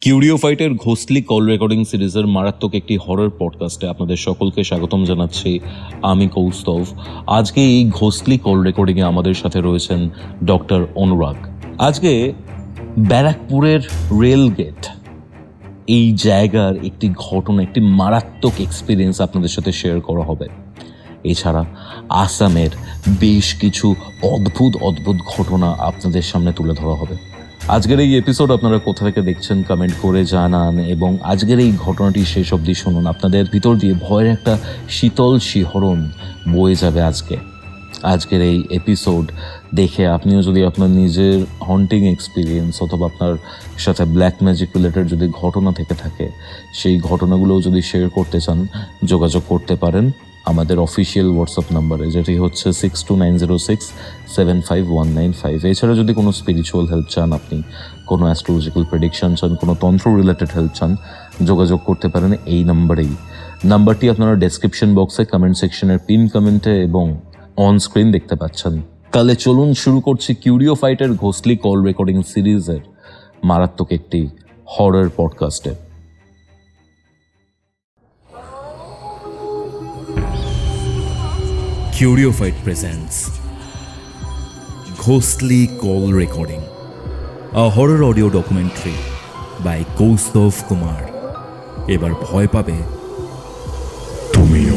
কিউরিও ফাইটের ঘোস্টলি call recording সিরিজের মারাত্মক একটি হরর পডকাস্টে আপনাদের সকলকে স্বাগতম জানাচ্ছি। আমি কৌস্তভ। আজকে এই ঘোস্টলি কল রেকর্ডিংয়ে আমাদের সাথে রয়েছেন ডক্টর অনুরাগ। আজকে ব্যারাকপুরের রেল গেট এই জায়গার একটি ঘটনা, একটি মারাত্মক এক্সপিরিয়েন্স আপনাদের সাথে শেয়ার করা হবে। এছাড়া আসামের বেশ কিছু অদ্ভুত ঘটনা আপনাদের সামনে তুলে ধরা হবে। আজকের এই এপিসোড আপনারা কোথা থেকে দেখছেন কমেন্ট করে জানান, এবং আজকের এই ঘটনাটি শেষ অবধি শুনুন। আপনাদের ভিতর দিয়ে ভয়ের একটা শীতল শিহরণ বয়ে যাবে আজকের এই এপিসোড দেখে। আপনিও যদি আপনার নিজের হন্টিং এক্সপিরিয়েন্স অথবা আপনার সাথে ব্ল্যাক ম্যাজিক রিলেটেড যদি ঘটনা থেকে থাকে, সেই ঘটনাগুলোও যদি শেয়ার করতে চান, যোগাযোগ করতে পারেন আমাদের অফিসিয়াল হোয়াটসঅ্যাপ নাম্বারে, যেটি হচ্ছে 6290675195। এছাড়া যদি কোনো স্পিরিচুয়াল হেল্প চান, আপনি কোনো অ্যাস্ট্রোলজিক্যাল প্রেডিকশন চান, কোনো তন্ত্র রিলেটেড হেল্প চান, যোগাযোগ করতে পারেন এই নাম্বারেই। নাম্বারটি আপনারা ডেসক্রিপশন বক্সে, কমেন্ট সেকশনের পিন কমেন্টে এবং অন স্ক্রিন দেখতে পাচ্ছেন। তাহলে চলুন শুরু করছি কিউরিও ফাইটের ঘোস্টলি কল রেকর্ডিং সিরিজের মারাত্মক একটি horror পডকাস্টে। Curio Fight presents Ghostly Call Recording, a horror audio documentary by Kaustav Kumar. এবার ভয় পাবে তুমিও।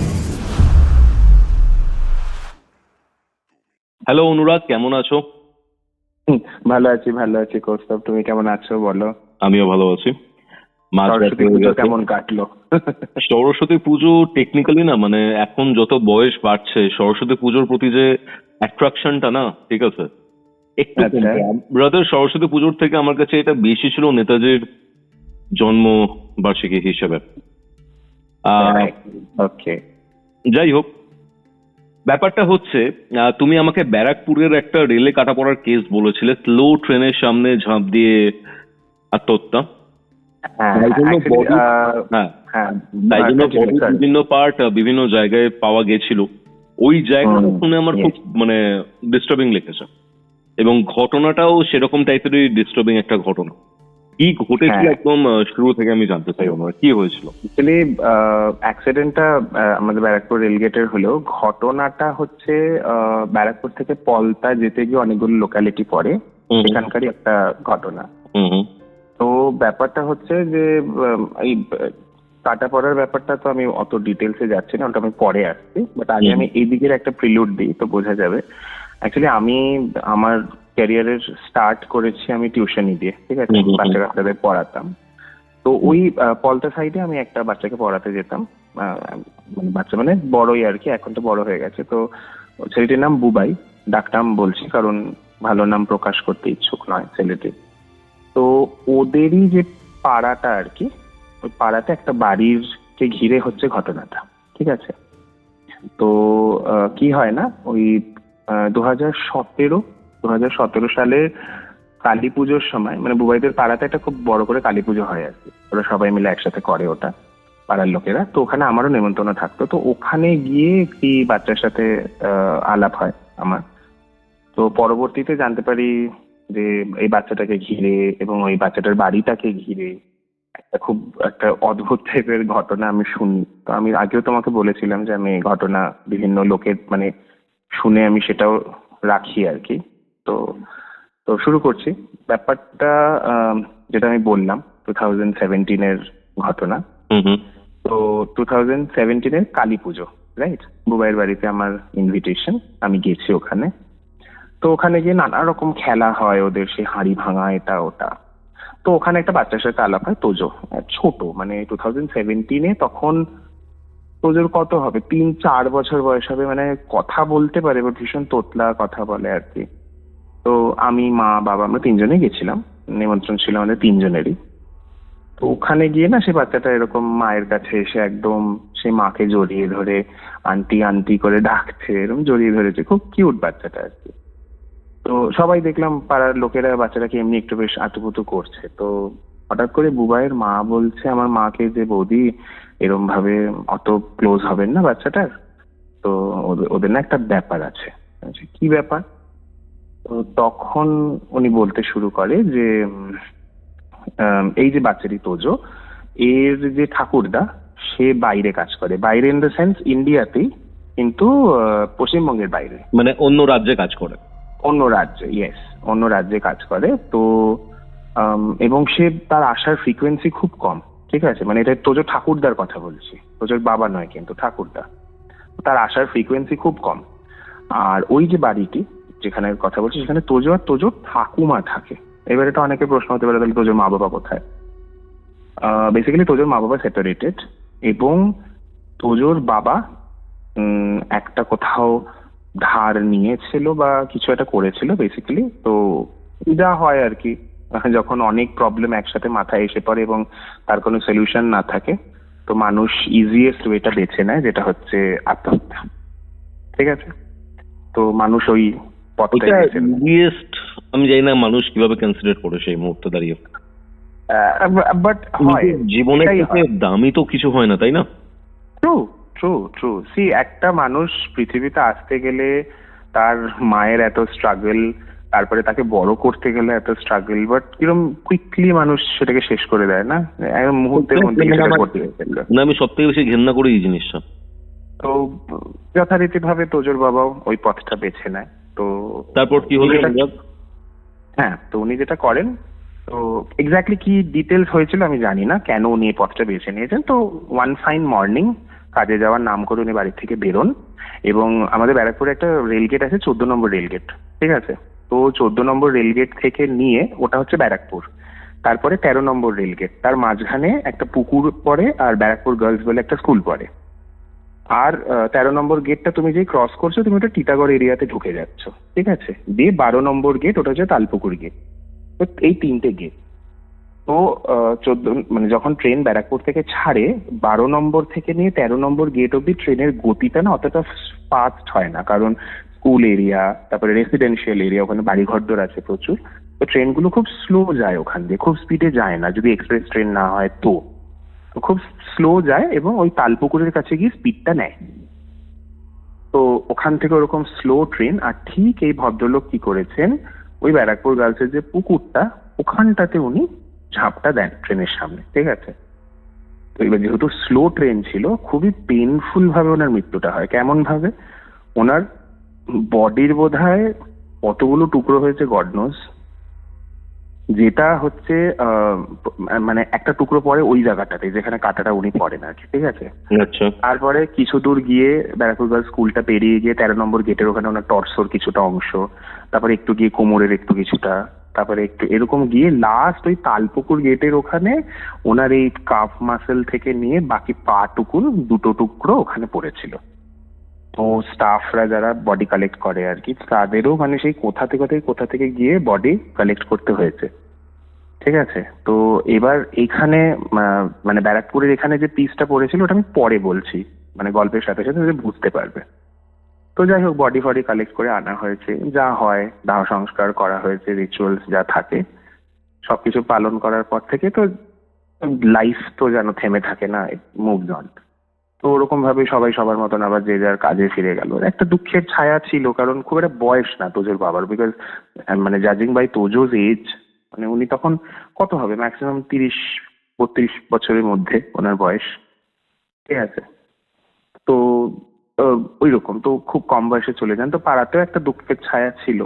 হ্যালো অনুরাগ, কেমন আছো? ভালো আছি কৌস্তব, তুমি কেমন আছো বলো? আমিও ভালো আছি। সরস্বতী পুজো কেমন কাটলো? সরস্বতী পুজো টেকনিক্যালি না, মানে এখন যত বয়স বাড়ছে সরস্বতী পুজোর প্রতি যে অ্যাট্রাকশনটা না, ঠিক আছে, একটু ব্রাদার। সরস্বতী পুজোর থেকে আমার কাছে এটা বেশি ছিল নেতাজির জন্ম বার্ষিকী হিসেবে। ওকে, যাই হোক, ব্যাপারটা হচ্ছে তুমি আমাকে ব্যারাকপুরের একটা রেলে কাটা পড়ার কেস বলেছিলে, স্লো ট্রেনের সামনে ঝাঁপ দিয়ে আত্মহত্যা। বিভিন্ন পার্ট বিভিন্ন জায়গায় পাওয়া গেছিল। ওই জায়গাটা শুনে আমার খুব মানে ডিস্টার্বিং লেগেছে, এবং ঘটনাটাও সেরকম টাইপেরই ডিস্টার্বিং একটা ঘটনা। কি ঘটেছিল একদম শুরু থেকে আমি জানতে চাই আমার, কি হয়েছিল? অ্যাকচুয়ালি অ্যাক্সিডেন্টটা আমাদের ব্যারাকপুর রেলগেটের হলেও ঘটনাটা হচ্ছে ব্যারাকপুর থেকে পলতা যেতে গিয়ে অনেকগুলো লোকালিটি পড়ে, সেখানকারই একটা ঘটনা। তো ব্যাপারটা হচ্ছে যে এই কাটা পড়ার ব্যাপারটা তো আমি অত ডিটেলসে যাচ্ছি না, ওটা আমি পরে আসছি, বাট আগে আমি এই দিকের একটা প্রিলুড দিই তো বোঝা যাবে। অ্যাকচুয়ালি আমি আমার ক্যারিয়ারের স্টার্ট করেছি আমি টিউশনি দিয়ে, ঠিক আছে, বাচ্চাদের পড়াতাম। তো ওই পলতা সাইডে আমি একটা বাচ্চাকে পড়াতে যেতাম, মানে বাচ্চা মানে বড়ই আর কি, এখন তো বড় হয়ে গেছে। তো ছেলেটির নাম বুবাই, ডাকনাম বলছি কারণ ভালো নাম প্রকাশ করতে ইচ্ছুক নয় ছেলেটি। তো ওদেরই যে পাড়াটা আর কি, ওই পাড়াতে একটা বাড়ির কে ঘিরে হচ্ছে ঘটনাটা, ঠিক আছে। তো কি হয় না, ওই 2017 সালে কালী পুজোর সময়, মানে বুবাইদের পাড়াতে একটা খুব বড় করে কালী পুজো হয় আর কি, ওরা সবাই মিলে একসাথে করে ওটা, পাড়ার লোকেরা। তো ওখানে আমারও নেমন্তন্ন থাকতো। তো ওখানে গিয়ে একটি বাচ্চার সাথে আলাপ হয় আমার। তো পরবর্তীতে জানতে পারি যে এই বাচ্চাটাকে ঘিরে এবং ওই বাচ্চাটার বাড়িটাকে ঘিরে খুব একটা অদ্ভুত টাইপের ঘটনা আমি শুনি। তো আমি আগেও তোমাকে বলেছিলাম যে আমি ঘটনা বিভিন্ন লোকের মানে শুনে আমি সেটাও রাখি আর কি। তো তো শুরু করছি ব্যাপারটা, যেটা আমি বললাম 2017-এর ঘটনা। তো 2017-এর কালী পুজো, রাইট, বুবাইয়ের বাড়িতে আমার ইনভিটেশন, আমি গেছি ওখানে। তো ওখানে গিয়ে নানা রকম খেলা হয় ওদের, সে হাঁড়ি ভাঙা এটা ওটা। তো ওখানে একটা বাচ্চার সাথে আলাপ হয়, তোজো, ছোট, মানে 2017-এ তখন তোজোর কত হবে, 3-4 বছর বয়স হবে, মানে কথা বলতে পারে, ভীষণ তোতলা কথা বলে আর কি। তো আমি, মা, বাবা, আমরা তিনজনেই গেছিলাম, নিমন্ত্রণ ছিল আমাদের তিনজনেরই। তো ওখানে গিয়ে না সে বাচ্চাটা এরকম মায়ের কাছে এসে একদম সে মাকে জড়িয়ে ধরে আন্টি আন্টি করে ডাকছে, এরকম জড়িয়ে ধরেছে, খুব কিউট বাচ্চাটা আর কি। তো সবাই দেখলাম পাড়ার লোকেরা বাচ্চাটাকে এমনি একটু বেশ আতুপুতু করছে। তো হঠাৎ করে বুবাইয়ের মা বলছে আমার মাকে যে বৌদি এরম ভাবে অত ক্লোজ হবেন না বাচ্চাটার, তো ওদের না একটা ব্যাপার আছে। কি ব্যাপার? তো তখন উনি বলতে শুরু করে যে এই যে বাচ্চাটি তোজো, এর যে ঠাকুরদা সে বাইরে কাজ করে, বাইরে ইন দ্য সেন্স ইন্ডিয়াতেই, কিন্তু পশ্চিমবঙ্গের বাইরে, মানে অন্য রাজ্যে কাজ করে। অন্য রাজ্যে, ইয়েস, অন্য রাজ্যে কাজ করে। তো এবং সে তার আসার ফ্রিকোয়েন্সি খুব কম, ঠিক আছে, মানে এটা তোজো ঠাকুরদার কথা বলছি, তোজোর বাবা নয় কিন্তু ঠাকুরদা। তার আসার ফ্রিকোয়েন্সি খুব কম। আর ওই যে বাড়িটি যেখানে কথা বলছি সেখানে তোজো আর তোজোর ঠাকুমা থাকে। এবার এটা অনেকে প্রশ্ন হতে পারে, তাহলে তোজোর মা বাবা কোথায়? বেসিক্যালি তোজোর মা বাবা সেপারেটেড, এবং তোজোর বাবা একটা কোথাও ধার নিয়েছিল বা কিছু একটা করেছিল বেসিক্যালি। তো যা হয় আর কি, যখন অনেক প্রবলেম একসাথে মাথায় এসে পড়ে এবং তার কোনো সলিউশন না থাকে, তো মানুষ ইজিয়েস্ট ওয়েটা বেছে নেয়, যেটা হচ্ছে আত্মহত্যা। ঠিক আছে, তো মানুষ ওই পথটাই বেছে নেয়। ইজিয়েস্ট আমি জানি না মানুষ কিভাবে কনসিডার করে সেই মুহূর্তে দাঁড়িয়ে। বাট হয়, জীবনের এটাই থেকে হয়। দামি তো কিছু হয় না, তাই না? True true true. সি, একটা মানুষ পৃথিবীতে আসতে গেলে তার মায়ের এত স্ট্রাগল, তারপরে তাকে বড় করতে গেলে এত স্ট্রাগল, বাট কিরকম কুইকলি মানুষ সেটাকে শেষ করে দেয় না, একদম মুহূর্তের মধ্যে সেটা করতে গেছিল। না, আমি সব থেকে বেশি ঘেন্না করি এই জিনিসটা। তো যথারীতি ভাবে তোজোর বাবাও ওই পথটা বেছে নেয়। তো তারপর কি হলো? হ্যাঁ, তো উনি যেটা করেন, তো এক্স্যাক্টলি কি ডিটেলস হয়েছিল আমি জানি না, কেন উনি এই পথটা বেছে নিয়েছেন। তো ওয়ান ফাইন মর্নিং কাজে যাওয়ার নাম করে উনি বাড়ি থেকে বেরোন, এবং আমাদের ব্যারাকপুরে একটা রেলগেট আছে, 14 নম্বর রেলগেট, ঠিক আছে। তো 14 নম্বর রেলগেট থেকে নিয়ে ওটা হচ্ছে ব্যারাকপুর, তারপরে 13 নম্বর রেলগেট, তার মাঝখানে একটা পুকুর পড়ে, আর ব্যারাকপুর গার্লস বলে একটা স্কুল পড়ে। আর 13 নম্বর গেটটা তুমি যে ক্রস করছো, তুমি ওটা টিটাগড় এরিয়াতে ঢুকে যাচ্ছ, ঠিক আছে। দিয়ে 12 নম্বর গেট, ওটা হচ্ছে তালপুকুর গেট। তো এই 3টে গেট। তো 14 মানে যখন ট্রেন ব্যারাকপুর থেকে ছাড়ে, 12 নম্বর থেকে নিয়ে 13 নম্বর গেট অব্দি ট্রেনের গতিটা না অতটা ফাস্ট হয় না, কারণ স্কুল এরিয়া, তারপরে রেসিডেন্সিয়াল এরিয়া, ওখানে বাড়ি ঘরদোর আছে প্রচুর। তো ট্রেনগুলো খুব স্লো যায় ওখান দিয়ে, খুব স্পিডে যায় না, যদি এক্সপ্রেস ট্রেন না হয় তো। তো খুব স্লো যায় এবং ওই তালপুকুরের কাছে গিয়ে স্পিডটা নেয়। তো ওখান থেকে ওরকম স্লো ট্রেন, আর ঠিক এই ভদ্রলোক কি করেছেন, ওই ব্যারাকপুর গার্লসের যে পুকুরটা, ওখানটাতে উনি ঝাঁপটা দেন ট্রেনের সামনে, ঠিক আছে। তো এবার যেহেতু স্লো ট্রেন ছিল, খুবই পেইনফুল ভাবে ওনার মৃত্যুটা হয়। কেমন ভাবে? ওনার বডির বোধহয় কতগুলো টুকরো হয়েছে গড নোজ, যেটা হচ্ছে মানে একটা টুকরো পড়ে ওই জায়গাটাতে যেখানে কাটাটা উনি পড়েন আর কি, ঠিক আছে। আচ্ছা। তারপরে কিছু দূর গিয়ে ব্যারাকপুর গার্লস স্কুলটা পেরিয়ে গিয়ে 13 নম্বর গেটের ওখানে ওনার টর্সোর কিছুটা অংশ, তারপরে একটু গিয়ে কোমরের একটু কিছুটা, তারপরে একটু এরকম গিয়ে লাস্ট ওই তালপুকুর গেটের ওখানে ওনার এই কাফ মাসেল থেকে নিয়ে বাকি পা টুকুর 2টো টুকরো ওখানে পড়েছিল। তো স্টাফরা যারা বডি কালেক্ট করে আর কি, তাদেরও মানে সেই কোথা থেকে গিয়ে বডি কালেক্ট করতে হয়েছে, ঠিক আছে। তো এবার এখানে মানে ব্যারাকপুরের এখানে যে পিসটা পড়েছিল ওটা আমি পরে বলছি, মানে গল্পের সাথে সাথে তুমি বুঝতে পারবে। তো যাই হোক, বডি ফডি কালেক্ট করে আনা হয়েছে, যা হয় দাহ সংস্কার করা হয়েছে, রিচুয়ালস যা থাকে সবকিছু পালন করার পর থেকে তো লাইফ তো যেন থেমে থাকে না, মুভস অন। তো ওরকম ভাবে সবাই সবার মতন আবার যে যার কাজে ফিরে গেল। একটা দুঃখের ছায়া ছিল, কারণ খুব একটা বয়স না তোজোর বাবার, বিকজ মানে জাজিং বাই তোজোজ এজ, মানে উনি তখন কত হবে, ম্যাক্সিমাম 30-32 বছরের মধ্যে ওনার বয়স, ঠিক আছে। তো ওই রকম, তো খুব কম বয়সে চলে যান, তো পাড়াতেও একটা দুঃখের ছায়া ছিল।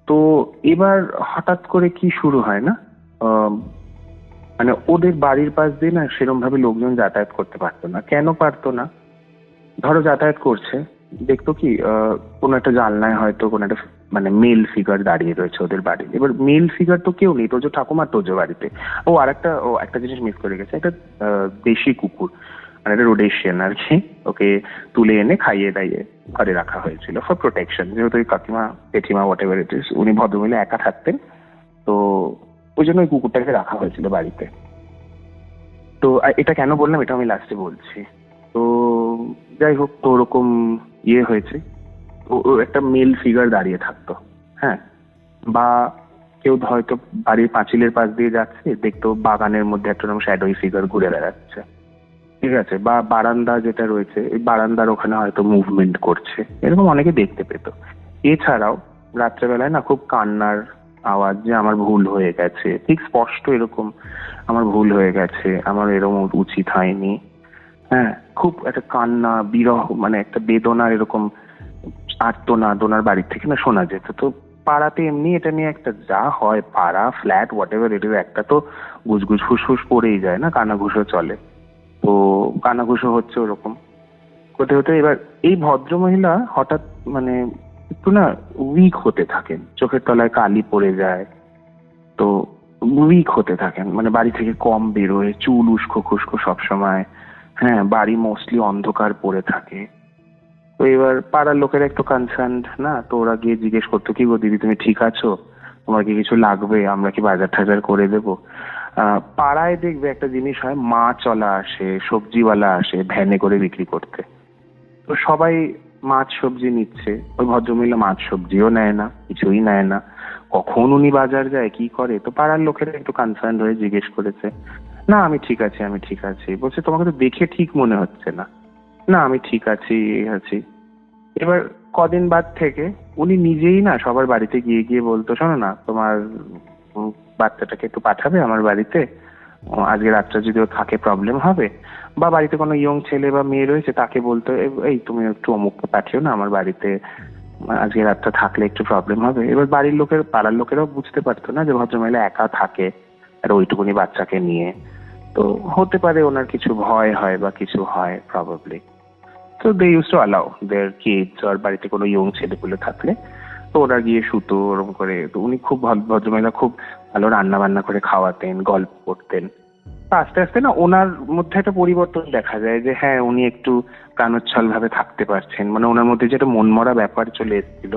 তো এবার হঠাৎ করে কি শুরু হয় না, মানে ওদের বাড়ির পাশ দিয়ে না সেরকম ভাবে লোকজন যাতায়াত করতে পারতো না। কেন পারতো না? ধরো যাতায়াত করছে, দেখতো কি কোনো একটা জানলায় হয়তো কোনো একটা মানে মেল ফিগার দাঁড়িয়ে রয়েছে ওদের বাড়ি। এবার মেল ফিগার তো কেউ নেই, তোজো ঠাকুমা তোজো বাড়িতে। একটা জিনিস মিস করে গেছে, একটা দেশি কুকুর, মানে একটা রোডেশিয়ান আর কি, ওকে তুলে এনে খাইয়ে দাইয়ে ঘরে রাখা হয়েছিল ফর প্রোটেকশন। যেহেতু ওই কাকিমা জেঠিমা হোয়াট এভার ইট ইজ, উনি ভদ্রমহিলা একা থাকতেন, তো ওই জন্য ওই কুকুরটাকে রাখা হয়েছিল বাড়িতে। তো এটা কেন বললাম এটা আমি লাস্টে বলছি। তো যাই হোক, তো ওরকম হয়েছে, ও একটা মেল ফিগার দাঁড়িয়ে থাকতো, হ্যাঁ। বা কেউ হয়তো বাড়ির পাঁচিলের পাশ দিয়ে যাচ্ছে, দেখতো বাগানের মধ্যে একটা শ্যাডোই ফিগার ঘুরে বেড়াচ্ছে, ঠিক আছে। বা বারান্দা যেটা রয়েছে, এই বারান্দার ওখানে হয়তো মুভমেন্ট করছে, এরকম অনেকে দেখতে পেত। এছাড়াও রাত্রেবেলায় না খুব কান্নার আওয়াজ যে আমার ভুল হয়ে গেছে, ঠিক স্পষ্ট এরকম, আমার ভুল হয়ে গেছে, আমার এরকম উচিত হয়নি। হ্যাঁ, খুব একটা কান্না, বিরহ, মানে একটা বেদনার এরকম আর্তনাদ ওনার বাড়ির থেকে না শোনা যেত। তো পাড়াতে এমনি এটা নিয়ে একটা যা হয়, পাড়া flat what ever it is, একটা তো গুজগুজ ফুসফুস পড়েই যায় না, কানাঘুষো চলে। তো কানাঘুষো হচ্ছে ওরকম হতে হতে এবার এই ভদ্রমহিলা হঠাৎ মানে একটু না উইক হতে থাকেন, চোখের তলায় কালি পড়ে যায়, তো উইক হতে থাকেন, মানে বাড়ি থেকে কম বেরোয়, চুল উস্কো খুস্কো সবসময়। হ্যাঁ, বাড়ি মোস্টলি অন্ধকার পড়ে থাকে। তো এবার পাড়ার লোকেরা একটু কনসার্ন না, তো ওরা গিয়ে জিজ্ঞেস করতো, কি গো দিদি তুমি ঠিক আছো, তোমার কি কিছু লাগবে, আমরা কি বাজার টাজার করে দেবো। পাড়ায় দেখবে একটা জিনিস হয়, মাছওয়ালা আসে, সবজিওয়ালা আসে ভ্যানে করে বিক্রি করতে। তো সবাই মাছ সবজি নিচ্ছে, ওই ভদ্রমহিলা মাছ সবজিও নেয় না, কিছুই নেয় না। কখন উনি বাজার যায়, কি করে, তো পাড়ার লোকেরা একটু কনসার্ন হয়ে জিজ্ঞেস করেছে। না আমি ঠিক আছি, আমি ঠিক আছি। বলছে তোমাকে তো দেখে ঠিক মনে হচ্ছে না। না আমি ঠিক আছি, আছি। এবার কদিন বাদ থেকে উনি নিজেই না সবার বাড়িতে গিয়ে গিয়ে বলতো, শোনো না তোমার বাচ্চাটাকে একটু পাঠাবে আমার বাড়িতে, আজকে রাতটা যদি ও থাকে প্রবলেম হবে, বা বাড়িতে কোনো ইয়ং ছেলে বা মেয়ে রয়েছে তাকে বলতো, এই তুমি একটু অমুককে পাঠিও না আমার বাড়িতে, আজকে রাতটা থাকলে একটু প্রবলেম হবে। এবার বাড়ির লোকের, পাড়ার লোকেরাও বুঝতে পারতো না যে ভদ্রমহিলা একা থাকে আর ওইটুকুনি বাচ্চাকে নিয়ে, তো হতে পারে ওনার কিছু ভয় হয় বা কিছু হয় প্রবাবলি। তো they use to allow their kids, আর বাড়িতে কোনো ইয়ং ছেলেপুলে থাকলে তো ওরা গিয়ে শুতো ওরকম করে। তো উনি খুব ভালো, ভদ্রমহিলা খুব ভালো রান্না বান্না করে খাওয়াতেন, গল্প করতেন। তো আস্তে আস্তে না ওনার মধ্যে একটা পরিবর্তন দেখা যায়, যে হ্যাঁ উনি একটু প্রাণোচ্ছল ভাবে থাকতে পারছেন, মানে ওনার মধ্যে যেটা মনমরা ব্যাপার চলে এসেছিল।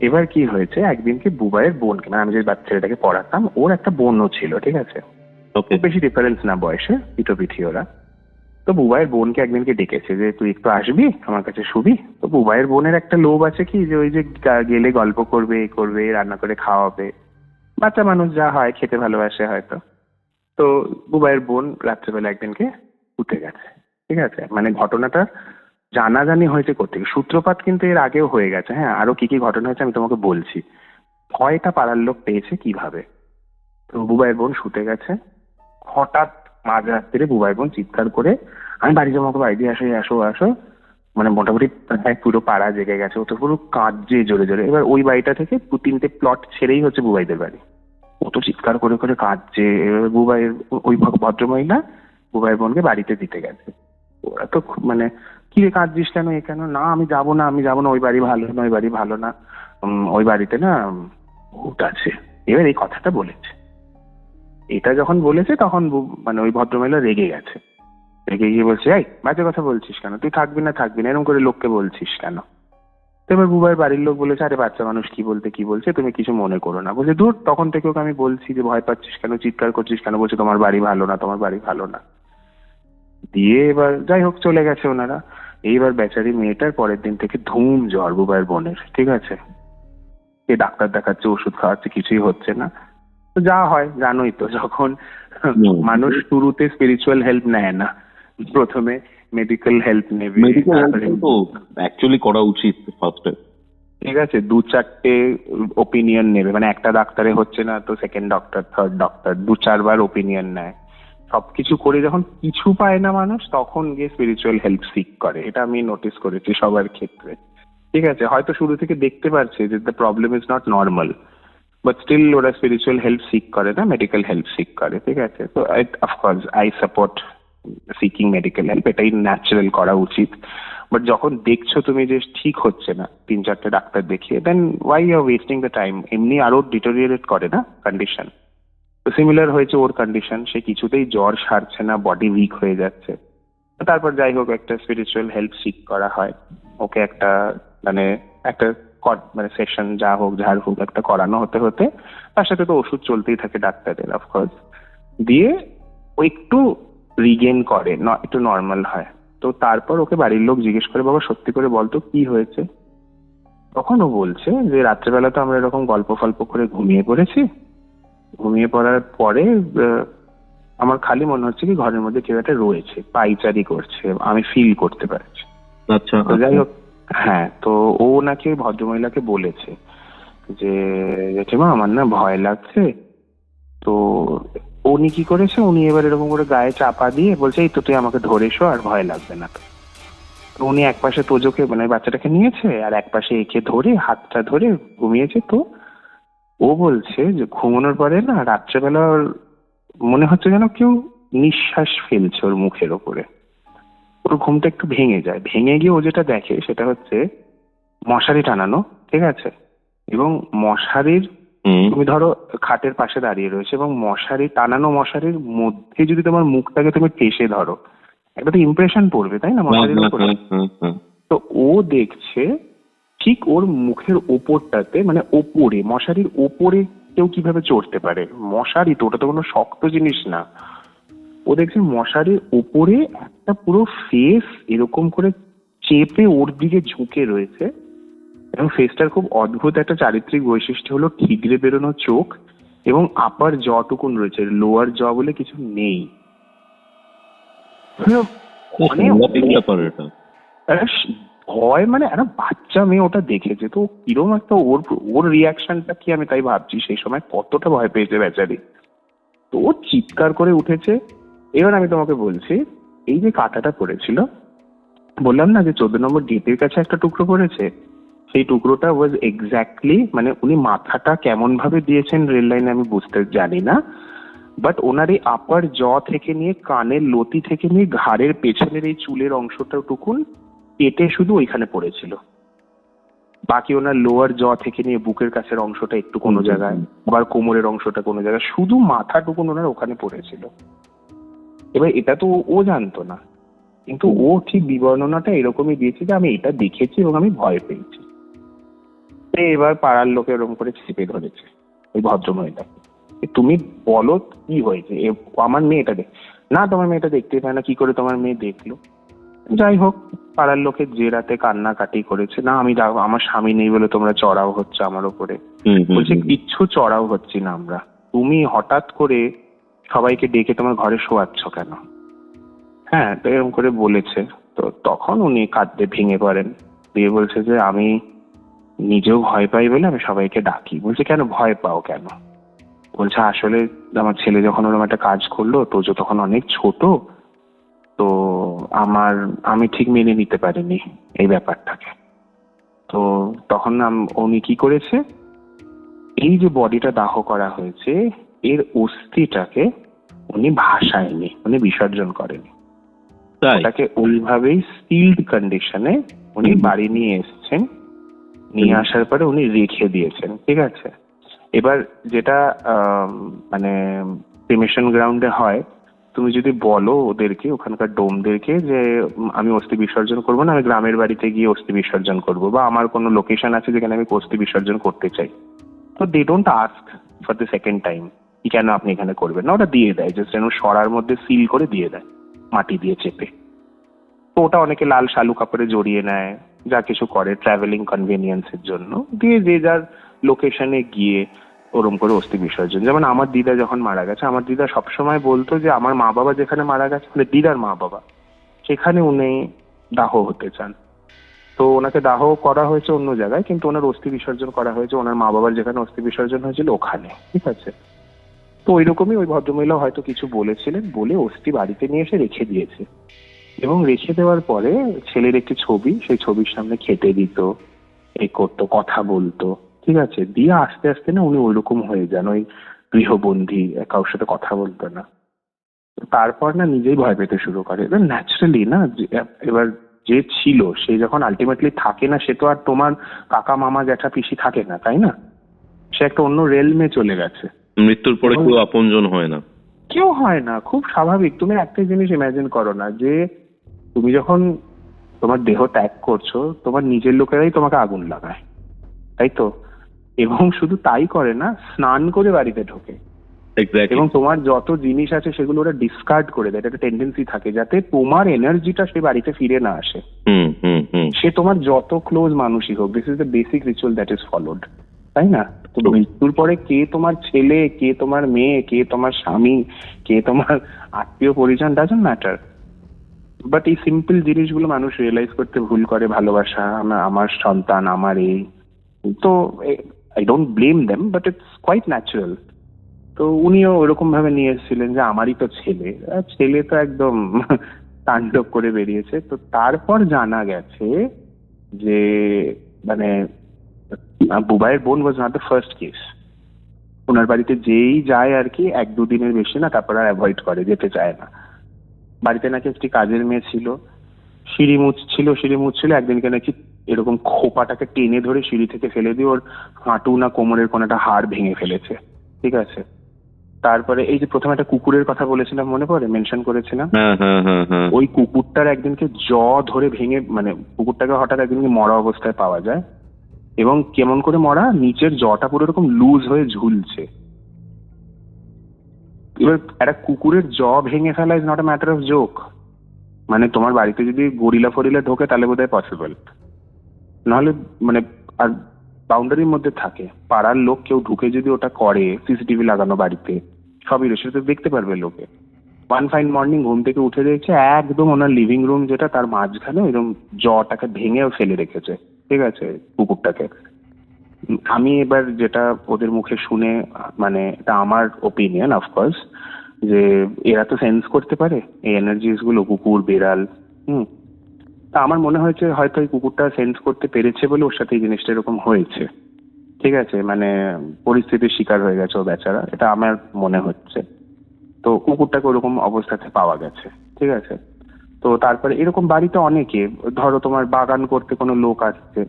এবার কি হয়েছে, একদিনকে বুবাইয়ের বোনকে, মানে আমি যে বাচ্চাটাকে পড়াতাম ওর একটা বোনও ছিল, ঠিক আছে, খুব বেশি ডিফারেন্স না বয়সে, পিঠোপিঠি ওরা। তো বুবাইয়ের বোনকে একদিনকে ডেকেছে যে তুই একটু আসবি আমার কাছে শুবি। তো বুবাইয়ের বোনের একটা লোভ আছে কি, যে ওই যে গেলে গল্প করবে, এ করবে, রান্না করে খাওয়াবে, বাচ্চা মানুষ যা হয়, খেতে ভালোবাসে হয়তো। তো বুবাইয়ের বোন রাত্রেবেলা একদিনকে উঠে গেছে, ঠিক আছে, মানে ঘটনাটা জানাজানি হয়েছে কোথেকে, সূত্রপাত কিন্তু এর আগেও হয়ে গেছে। হ্যাঁ, আরো কি কি ঘটনা হয়েছে আমি তোমাকে বলছি। ভয়টা পাড়ার লোক পেয়েছে কিভাবে, তো বুবাইয়ের বোন শুতে গেছে, হঠাৎ মাঝরাত্রিরে বুবাইয়ের বোন চিৎকার করে, আমি বাড়ি যাবো, আমাকে বাড়ি দিয়ে আসো, আসো আসো, মানে মোটামুটি পুরো পাড়া জেগে গেছে, ও তো পুরো কাঁদছে জোরে জোরে। এবার ওই বাড়িটা থেকে 2-3টে প্লট ছেড়েই হচ্ছে বুবাইদের বাড়ি, ও তো চিৎকার করে করে কাঁদছে। এবার বুবাইয়ের ওই ভদ্রমহিলা বুবাইয়ের বোনকে বাড়িতে দিতে গেছে। ওরা তো মানে কি রে কাঁদছিস কেন, এ কেন, না আমি যাবো না, আমি যাবো না, ওই বাড়ি ভালো না, ওই বাড়ি ভালো না, ওই বাড়িতে না ভূত আছে। এবার এই কথাটা বলেছে, এটা যখন বলেছে তখন মানে ওই ভদ্রমহিলা রেগে গেছে, রেগে গিয়ে বলছে, এই বাজে কথা বলছিস কেন, তুই থাকবি না থাকবি না, এরকম করে লোককে বলছিস কেন। তো এবার বুবাইয়ের বাড়ির লোক বলেছে, আরে বাচ্চা মানুষ কি বলতে কি বলছে, তুমি কিছু মনে করো না। বলছে দূর, তখন থেকে ওকে আমি বলছি যে ভয় পাচ্ছিস কেন, চিৎকার করছিস কেন, বলছে তোমার বাড়ি ভালো না, তোমার বাড়ি ভালো না। দিয়ে এবার যাই হোক চলে গেছে ওনারা। এইবার বেচারি মেয়েটার পরের দিন থেকে ধুম জ্বর বুবাইয়ের বোনের, ঠিক আছে, এ ডাক্তার দেখাচ্ছে, ওষুধ খাওয়াচ্ছে, কিছুই হচ্ছে না। তো যা হয় জানোই তো, যখন মানুষ শুরুতে স্পিরিচুয়াল হেল্প নেয় না, প্রথমে মেডিকেল হেল্প নেবে, মেডিকেল হেল্প তো অ্যাকচুয়ালি করা উচিত ফার্স্টে, ঠিক আছে, 2-4টে ওপিনিয়ন নেবে, মানে একটা ডাক্তারে হচ্ছে না তো সেকেন্ড ডক্টর, থার্ড ডক্টর, 2-4বার ওপিনিয়ন নেয়। সবকিছু করে যখন কিছু পায় না মানুষ, তখন গিয়ে স্পিরিচুয়াল হেল্প সিক করে। এটা আমি নোটিস করেছি সবার ক্ষেত্রে, ঠিক আছে। হয়তো শুরু থেকে দেখতে পারছে যে the problem is not normal, but still ওরা স্পিরিচুয়াল হেল্প সিক করে না, মেডিকেল হেল্প সিক করে, ঠিক আছে। তো of course I support seeking medical help, এটাই ন্যাচারাল করা উচিত। বাট যখন দেখছো তুমি যে ঠিক হচ্ছে না 3-4টে ডাক্তার দেখিয়ে, then why you are wasting the time, এমনি আরো ডিটোরিয়েট করে না কন্ডিশন। তো সিমিলার হয়েছে ওর কন্ডিশন, সে কিছুতেই জ্বর সারছে না, বডি উইক হয়ে যাচ্ছে। তারপর যাই হোক একটা স্পিরিচুয়াল হেল্প সিক করা হয়, ওকে একটা মানে একটা মানে সেশন যা হোক ঝাড় হোক একটা করানো হতে হতে, তার সাথে তো ওষুধ চলতেই থাকে ডাক্তারের অফকোর্স, দিয়ে ও একটু রিগেন করে, একটু নর্মাল হয়। তো তারপর ওকে বাড়ির লোক জিজ্ঞেস করে, বাবা সত্যি করে বলতো কি হয়েছে। তখন ও বলছে যে রাত্রেবেলা তো আমরা এরকম গল্প ফল্প করে ঘুমিয়ে পড়েছি, ঘুমিয়ে পড়ার পরে আমার খালি মনে হচ্ছে কি ঘরের মধ্যে কেউ একটা রয়েছে, পাইচারি করছে, আমি ফিল করতে পারছি। আচ্ছা তো যাই হোক, হ্যাঁ, তো ও নাকি ওই ভদ্রমহিলাকে বলেছে। যে জেঠিমা আমার না ভয় লাগছে। তো উনি কি করেছে, উনি এবার এরকম করে গায়ে চাপা দিয়ে বলছে এই তো তুই আমাকে ধরে এসো আর ভয় লাগবে না। তো উনি একপাশে তোজোকে মানে বাচ্চাটাকে নিয়েছে আর একপাশে একে ধরে হাতটা ধরে ঘুমিয়েছে। তো ও বলছে যে ঘুমানোর পরে না রাত্রেবেলা ওর মনে হচ্ছে যেন কেউ নিঃশ্বাস ফেলছে ওর মুখের ওপরে। ওর ঘুমটা একটু ভেঙে যায়, ভেঙে গিয়ে ও যেটা দেখে সেটা হচ্ছে মশারি টানানো, ঠিক আছে, এবং মশারির তুমি ধরো খাটের পাশে দাঁড়িয়ে রয়েছে এবং মশারি টানানো, মশারির মধ্যে যদি তোমার মুখটাকে তুমি টেসে ধরো একটা তো ইমপ্রেশন পড়বে, তাই না, মশারির উপরে। তো ও দেখছে ঠিক ওর মুখের ওপরটাতে, মানে ওপরে মশারির ওপরে কেউ কিভাবে চড়তে পারে, মশারি তো ওটা তো কোনো শক্ত জিনিস না। ও দেখছে মশারির ওপরে একটা পুরো ফেস এরকম করে চেপে ওর দিকে ঝুঁকে রয়েছে এবং ফেসটার খুব অদ্ভুত একটা চারিত্রিক বৈশিষ্ট্য হলো ঠিকরে বেরোনো চোখ এবং আপার জটুকুন রয়েছে, লোয়ার জ বলে কিছু নেই। ভয় মানে একটা বাচ্চা মেয়ে ওটা দেখেছে, তো কিরম একটা ওর ওর রিয়াকশনটা কি আমি তাই ভাবছি সেই সময় কতটা ভয় পেয়েছে বেচারি। তো ও চিৎকার করে উঠেছে। এবার আমি তোমাকে বলছি, এই যে কাঁটাটা পড়েছিল, বললাম না যে 14 নম্বর গেটের কাছে একটা টুকরো পড়েছে, সেই টুকরোটা ওয়াজ এক্স্যাক্টলি, মানে উনি মাথাটা কেমন ভাবে দিয়েছেন রেল লাইনে আমি বুঝতে জানি না, বাট ওনার এই আপার জ থেকে নিয়ে কানের লতি থেকে নিয়ে ঘাড়ের পেছনের এই চুলের অংশটা টুকুন কেটে শুধু ওইখানে পড়েছিল। বাকি ওনার লোয়ার জ থেকে নিয়ে বুকের কাছের অংশটা একটু কোনো জায়গায়, আবার কোমরের অংশটা কোনো জায়গায়, শুধু মাথাটুকুন ওনার ওখানে পড়েছিল। এবার এটা তো ও জানতো না, কিন্তু ও ঠিক বিবর্ণনাটা এরকমই দিয়েছে যে আমি এটা দেখেছি এবং আমি ভয় পেয়েছি। এবার পাড়ার লোকে এরকম করে চেপে ধরেছে ওই ভদ্রমহিলাকে, তুমি বলো কি হয়েছে, আমার মেয়েটা দেখ না, তোমার মেয়েটা দেখতেই পায় না, কি করে তোমার মেয়ে দেখলো। যাই হোক, পাড়ার লোকে যে রাতে কান্নাকাটি করেছে, না আমি আমার স্বামী নেই বলে তোমরা চড়াও হচ্ছে আমার ওপরে, বলছে কিচ্ছু চড়াও হচ্ছি না আমরা, তুমি হঠাৎ করে সবাইকে ডেকে তোমার ঘরে শোয়াচ্ছ কেন। হ্যাঁ, তো এরকম করে বলেছে। তো তখন উনি কাঁদতে ভেঙে পড়েন, দিয়ে বলছে যে আমি নিজেও ভয় পাই বলে আমি সবাইকে ডাকি। বলছে কেন ভয় পাও কেন? বলছে আসলে আমার ছেলে যখন ওরকম একটা কাজ করলো, তোজো তখন অনেক ছোট, তো আমি ঠিক মেনে নিতে পারিনি এই ব্যাপারটাকে। তো তখন উনি কি করেছে, এই যে বডিটা দাহ করা হয়েছে এর অস্থিটাকে উনি ভাসায়নি, উনি বিসর্জন করেনি, ওটাকে ওইভাবেই সিলড কন্ডিশনে উনি বাড়ি নিয়ে এসছেন, নিয়ে আসার পরে উনি রেখে দিয়েছেন, ঠিক আছে। এবার যেটা মানে ক্রিমেশন গ্রাউন্ডে হয়, তুমি যদি বলো ওদেরকে, ওখানকার ডোমদেরকে যে আমি অস্থি বিসর্জন করবো না, আমি গ্রামের বাড়িতে গিয়ে অস্থি বিসর্জন করবো, বা আমার কোনো লোকেশন আছে যেখানে আমি অস্থি বিসর্জন করতে চাই, তো they don't ask for the second time কি কেন আপনি এখানে করবেন না, ওটা দিয়ে দেয়, জাস্ট যেন সরার মধ্যে সিল করে দিয়ে দেয় মাটি দিয়ে চেপে। তো ওটা অনেকে লাল শালু কাপড়ে জড়িয়ে নেয়, যা কিছু করে ট্রাভেলিং কনভেনিয়েন্সের জন্য, দিয়ে যে যার লোকেশনে গিয়ে ওরম করে অস্থি বিসর্জন। যেমন আমার দিদা যখন মারা গেছে, আমার দিদা সবসময় বলতো যে আমার মা বাবা যেখানে মারা গেছে, মানে দিদার মা বাবা, সেখানে উনি দাহ হতে চান। তো ওনাকে দাহ করা হয়েছে অন্য জায়গায়, কিন্তু ওনার অস্থি বিসর্জন করা হয়েছে ওনার মা বাবার যেখানে অস্থি বিসর্জন হয়েছিল ওখানে, ঠিক আছে। তো ওইরকমই ওই ভদ্রমহিলা হয়তো কিছু বলেছিলেন, বলে অস্থি বাড়িতে নিয়ে এসে রেখে দিয়েছে, এবং রেখে দেওয়ার পরে ছেলের একটি ছবি, সেই ছবির সামনে খেতে দিত, এই করতো, কথা বলতো, ঠিক আছে। দিয়ে আস্তে আস্তে না উনি ওইরকম হয়ে যান, ওই গৃহবন্দী, কারোর সাথে কথা বলতো না। তারপর না নিজেই ভয় পেতে শুরু করে। এবার ন্যাচারালি না, এবার যে ছিল সে যখন আলটিমেটলি থাকে না, সে তো আর তোমার কাকা মামা জ্যাঠা পিসি থাকে না, তাই না, সে একটা অন্য রেলমে চলে গেছে। মৃত্যুর পরে কেউ আপনজন হয় না, কেউ হয় না, খুব স্বাভাবিক। তুমি একটা জিনিস ইমাজিন করো না, যে তুমি যখন তোমার দেহ ত্যাগ করছো, তোমার নিজের লোকেরাই তোমাকে আগুন লাগায়, তাই তো, এবং শুধু তাই করে না, স্নান করে বাড়িতে ঢোকে, এবং তোমার যত জিনিস আছে সেগুলো ওরা ডিসকার্ড করে দেয়। একটা টেন্ডেন্সি থাকে যাতে তোমার এনার্জিটা সে বাড়িতে ফিরে না আসে, সে তোমার যত ক্লোজ মানুষই হোক। This is the basic ritual that is followed, তাই না। তো মৃত্যুর পরে কে তোমার ছেলে, কে তোমার মেয়ে, কে তোমার স্বামী, কে তোমার আত্মীয় পরিজন, ডাজন্ট ম্যাটার। বাট এই সিম্পল জিনিসগুলো মানুষ রিয়েলাইজ করতে ভুল করে। ভালোবাসা, আমার সন্তান, আমার এই, তো I don't blame them, but it's quite natural. তো উনিও ওরকম ভাবে নিয়ে এসেছিলেন যে আমারই তো ছেলে, আর ছেলে তো একদম তাণ্ডব করে বেরিয়েছে। তো তারপর জানা গেছে যে মানে বুবাইয়ের বোন was not the first case. ওনার বাড়িতে যেই যায় আর কি 1-2 দিনের বেশি না, তারপর আর অ্যাভয়েড করে, যেতে চায় না। বাড়িতে নাকি একটি কাজের মেয়ে ছিল, সিঁড়ি মুছছিল, একদিনকে নাকি এরকম খোপাটাকে টেনে ধরে সিঁড়ি থেকে ফেলে দিয়ে ওর হাঁটু না কোমরের কোনো একটা হাড় ভেঙে ফেলেছে, ঠিক আছে। তারপরে এই যে প্রথমে একটা কুকুরের কথা বলেছিলাম, মনে পড়ে, মেনশন করেছিলাম, হ্যাঁ। ওই কুকুরটার একদিনকে ধরে ভেঙে, মানে কুকুরটাকে হঠাৎ একদিনকে মরা অবস্থায় পাওয়া যায়, এবং কেমন করে মরা, নিচের জটা পুরো এরকম লুজ হয়ে ঝুলছে। এবার একটা কুকুরের ভেঙে ফেলা is not a matter of joke. মানে তোমার বাড়িতে যদি গরিলা ফরিলা ঢোকে তাহলে বোধহয় পসিবল, নাহলে মানে আর বাউন্ডারির মধ্যে থাকে, পাড়ার লোক কেউ ঢুকে যদি ওটা করে, সিসিটিভি লাগানো বাড়িতে, সবই সেটা দেখতে পারবে লোকে। ওয়ান ফাইন মর্নিং ঘুম থেকে উঠে দেখছে একদম ওনার লিভিং রুম যেটা, তার মাঝখানে এরকম জটাকে ভেঙেও ফেলে রেখেছে, ঠিক আছে, কুকুরটাকে। আমি এবার যেটা ওদের মুখে শুনে, মানে এটা আমার ওপিনিয়ন অফকোর্স, যে এরা তো সেন্স করতে পারে এই এনার্জিস গুলো, কুকুর বেড়াল। তা আমার মনে হয়েছে হয়তো এই কুকুরটা সেন্স করতে পেরেছে বলে ওর সাথে এই জিনিসটা এরকম হয়েছে, ঠিক আছে, মানে পরিস্থিতির শিকার হয়ে গেছে ও বেচারা, এটা আমার মনে হচ্ছে। তো কুকুরটাকে ওরকম অবস্থাতে পাওয়া গেছে, ঠিক আছে। তো তারপরে এরকম বাড়িতে অনেকে, ধরো তোমার বাগান করতে কোনো লোক আসছে,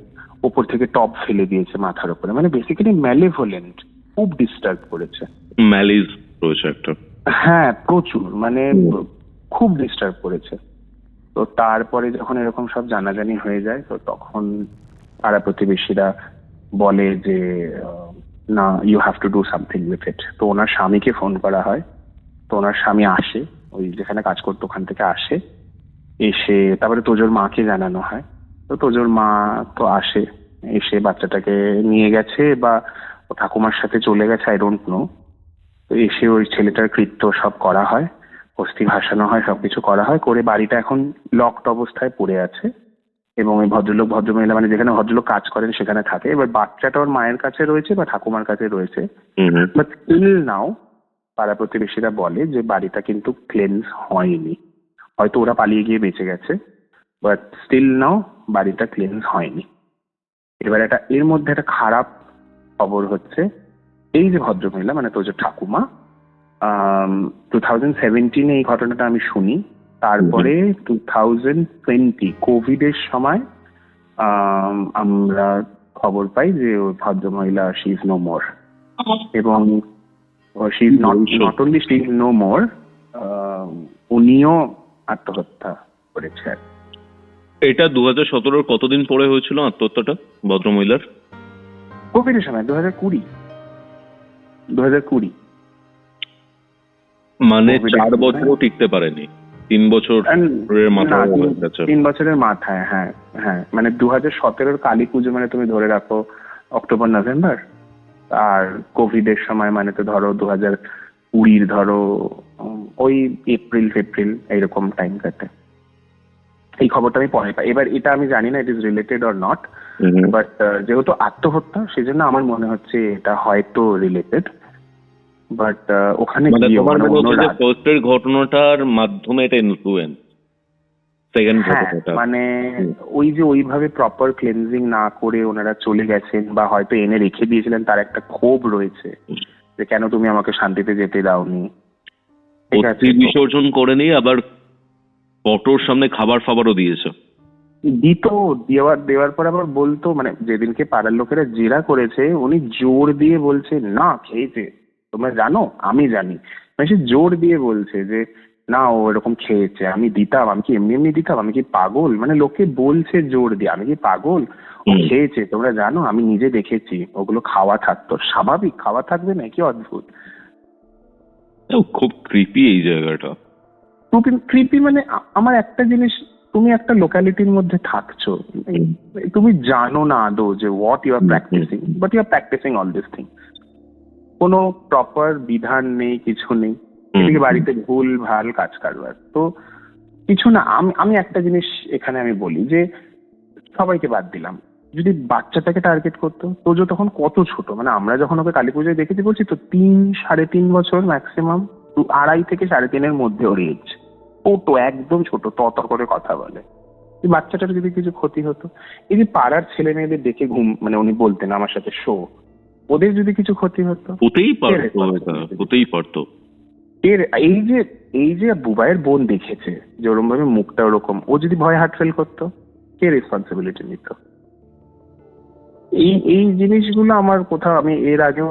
ওপর থেকে টব ফেলে দিয়েছে মাথার উপরে, মানে বেসিক্যালি ম্যালেভোলেন্ট, খুব ডিস্টার্ব করেছে। ম্যালিজ রয়েছে একটা। হ্যাঁ, প্রচুর, মানে খুব ডিস্টার্ব করেছে। তো তারপরে যখন এরকম সব জানাজানি হয়ে যায়, তো তখন পাড়া প্রতিবেশীরা বলে যে না, you have to do something with it. তো ওনার স্বামীকে ফোন করা হয়, তো ওনার স্বামী আসে, ওই যেখানে কাজ করতো ওখান থেকে আসে, এসে তারপরে তোজোর মাকে জানানো হয়। তো তোজোর মা তো আসে, এসে বাচ্চাটাকে নিয়ে গেছে বা ও ঠাকুমার সাথে চলে গেছে, আই ডোন্ট নো। তো এসে ওই ছেলেটার কৃত্য সব করা হয়, অস্থি ভাসানো হয়, সবকিছু করা হয়, করে বাড়িটা এখন লকড অবস্থায় পড়ে আছে। এবং ওই ভদ্রমহিলা, মানে যেখানে ভদ্রলোক কাজ করেন সেখানে থাকে। এবার বাচ্চাটা ওর মায়ের কাছে রয়েছে বা ঠাকুমার কাছে রয়েছে, বাট স্টিল নাও পাড়া প্রতিবেশীরা বলে যে বাড়িটা কিন্তু ক্লেন্স হয়নি। হয়তো ওরা পালিয়ে গিয়ে বেঁচে গেছে, বাট স্টিল নাও বাড়িটা ক্লেন্স হয়নি। এবার এর মধ্যে একটা খারাপ খবর হচ্ছে, এই যে ভদ্রমহিলা, মানে তোর যে ঠাকুমা, 2017 এই ঘটনাটা আমি শুনি। তারপরে 2020 কোভিডের সময় আমরা খবর পাই যে ওই ভদ্রমহিলা শি ইজ নো মোর, এবং she is not only she is no more, উনিও আত্মহত্যা করেছে। এটা 2017 কতদিন পরে হয়েছিল আত্মহত্যাটা ভদ্রমহিলার? কোভিডের সময় 2020। মানে 4 বছরও টিকতে পারেনি, 3 বছরের মাথায় হয়ে গেছে। 3 বছরের মাথায়, হ্যাঁ হ্যাঁ, মানে 2017 কালী পুজো, মানে তুমি ধরে রাখো অক্টোবর নভেম্বর, আর কোভিডের সময় মানে তো ধরো 2020 ধরো ওই এপ্রিল ফেব্রিল এইরকম টাইম কাটে। এই খবরটা আমি পরে পাই। এবার এটা আমি জানি না it is related or not, but যেহেতু আত্মহত্যা সেজন্য আমার মনে হচ্ছে এটা হয়তো রিলেটেড। বাট ওখানে ফার্স্টের ঘটনাটার মাধ্যমে এটা ইনফ্লুয়েন্স, সেকেন্ড ঘটনাটা মানে ওই যে ওইভাবে প্রপার ক্লিনজিং না করে ওনারা চলে গেছেন, বা হয়তো এনে রেখে দিয়েছিলেন, তার একটা ক্ষোভ রয়েছে যে কেন তুমি আমাকে শান্তিতে যেতে দাওনি। বিসর্জন করে নিয়ে আবার ফটোর সামনে খাবার ফাবারও দিয়েছে, দেওয়ার পর আবার বলতো, মানে যেদিনকে পাড়ার লোকেরা জেরা করেছে, উনি জোর দিয়ে বলছে না খেয়েছে, তোমরা জানো, আমি জানি, মানে সে জোর দিয়ে বলছে যে না ও এরকম খেয়েছে, আমি দিতাম, আমি কি এমনি দিতাম, আমি কি পাগল, মানে লোকে বলছে জোর দিয়ে, আমি কি পাগল, ও খেয়েছে, তোমরা জানো, আমি নিজে দেখেছি, ওগুলো খাওয়া থাকতো, স্বাভাবিক খাওয়া থাকবে না, কি অদ্ভুত। খুব ক্রিপি এই জায়গাটা, ক্রিপি। মানে আমার একটা জিনিস, তুমি একটা লোকালিটির মধ্যে থাকছো, তুমি জানো না আদৌ যে what you are practising, but you are practising all this thing. কোনো প্রপার বিধান নেই, কিছু নেই, এদিকে বাড়িতে ভুল ভাল কাজ কারবার, তো কিছু না। আমি একটা জিনিস এখানে আমি বলি যে সবাইকে বাদ দিলাম, যদি বাচ্চাটাকে টার্গেট করতো, তোজো তখন কত ছোট, মানে আমরা যখন ওকে কালী পুজোয় দেখেছি বলছি তো 3-3.5 বছর ম্যাক্সিমাম, 2.5 থেকে 3.5-এর মধ্যে ওর এজ, ছোট একদম ছোট, তত করে কথা বলে। এই বাচ্চাটার যদি কিছু ক্ষতি হতো, এই যে পাড়ার ছেলে মেয়েদের দেখে মানে উনি বলতেন আমার সাথে শো, ওদের যদি কিছু ক্ষতি হতো, হতেই পারতো, হতেই পারতো। এর এই যে বুবাইয়ের বোন দেখেছে যে ওরকম ভাবে মুখটা ওরকম, ও যদি ভয় হার্ট ফেল করতো, কে রেসপন্সিবিলিটি নিত? এই জিনিসগুলো আমার কোথাও, আমি এর আগেও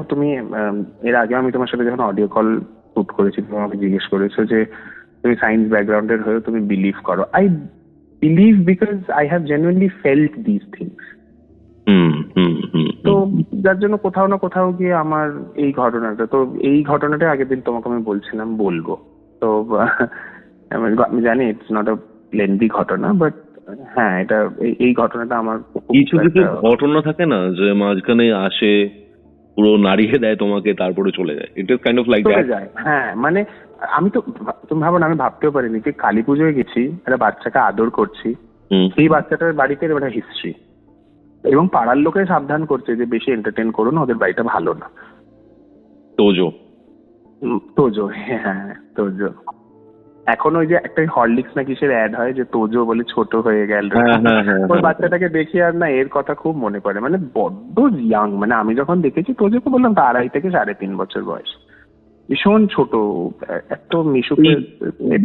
আমি তোমার সাথে যখন অডিও কল শুট করেছি, তুমি আমাকে জিজ্ঞেস করেছো যে তুমি সায়েন্স ব্যাকগ্রাউন্ডের হয়েও তুমি বিলিভ করো। I believe because I have genuinely felt this things. তো যার জন্য কোথাও না কোথাও গিয়ে আমার এই ঘটনাটা আগের দিন তোমাকে আমি বলছিলাম বলবো। তো আমি জানি ইটস নট আ লেন্দি ঘটনা, বাট হ্যাঁ, এটা এই ঘটনাটা আমার কিছু ঘটনা থাকে না যে মাঝখানে আসে, পুরো নাড়িয়ে দেয় তোমাকে, তারপরে চলে যায়। It is kind of like that. হ্যাঁ, মানে আমি তো, তুমি ভাবো না, আমি ভাবতেও পারিনি যে কালী পুজোয় গেছি, একটা বাচ্চাকে আদর করছি, সেই বাচ্চাটার বাড়িতে একটা হিস্ট্রি, এবং পাড়ার লোকে সাবধান করছে যে বেশি এন্টারটেইন করো না, ওদের বাড়িটা ভালো না। তোজো, হ্যাঁ তোজো। এখন ওই যে একটা হরলিক্স না কিসের অ্যাড হয় যে তোজো বলে ছোট হয়ে গেল, ওই বাচ্চাটাকে দেখি আর না এর কথা খুব মনে পড়ে, মানে বড্ড ইয়াং। মানে আমি যখন দেখেছি তোজোকে বললাম তো 2.5 থেকে 3.5 বছর বয়স, ভীষণ ছোট, এত মিশুকে।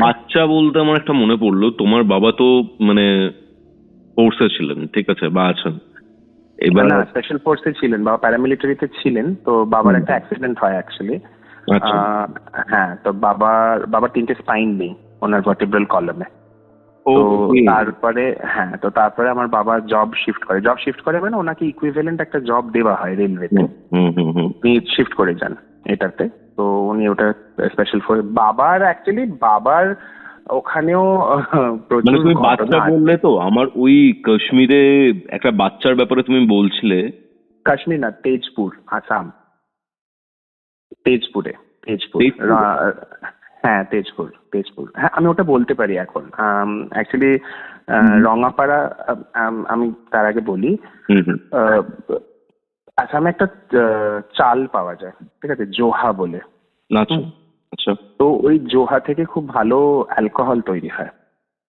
বাচ্চা বলতে আমার একটা মনে পড়লো, তোমার বাবা তো মানে ফোর্সে ছিলেন, ঠিক আছে, বা আছেন, এবার না স্পেশাল ফোর্সে ছিলেন, বাবা প্যারামিলিটারিতে ছিলেন। তো বাবার একটা অ্যাক্সিডেন্ট হয় অ্যাকচুয়ালি। হ্যাঁ, তো বাবার 3টে স্পাইন নেই ওনার ভার্টিব্রাল কলামে। তারপরে আমার বাবা জব শিফট করে মানে ওনাকে ইকুইভ্যালেন্ট একটা জব দেওয়া হয় রেলওয়েতে, উনি শিফট করে যান এটাতে। তো উনি ওটা স্পেশাল ফোর্স, বাবার ওখানেও প্রচুর বাচ্চা বললে তো আমার ওই কাশ্মীরে একটা বাচ্চার ব্যাপারে তুমি বলছিলে। কাশ্মীর না, তেজপুর, আসাম। তেজপুর। হ্যাঁ তেজপুর। হ্যাঁ, আমি ওটা বলতে পারি এখন। অ্যাকচুয়ালি রঙাপাড়া, আমি তার আগে বলি, আসামে একটা চাল পাওয়া যায়, ঠিক আছে, জোহা বলে। আচ্ছা। তো ওই জোহা থেকে খুব ভালো অ্যালকোহল তৈরি হয়।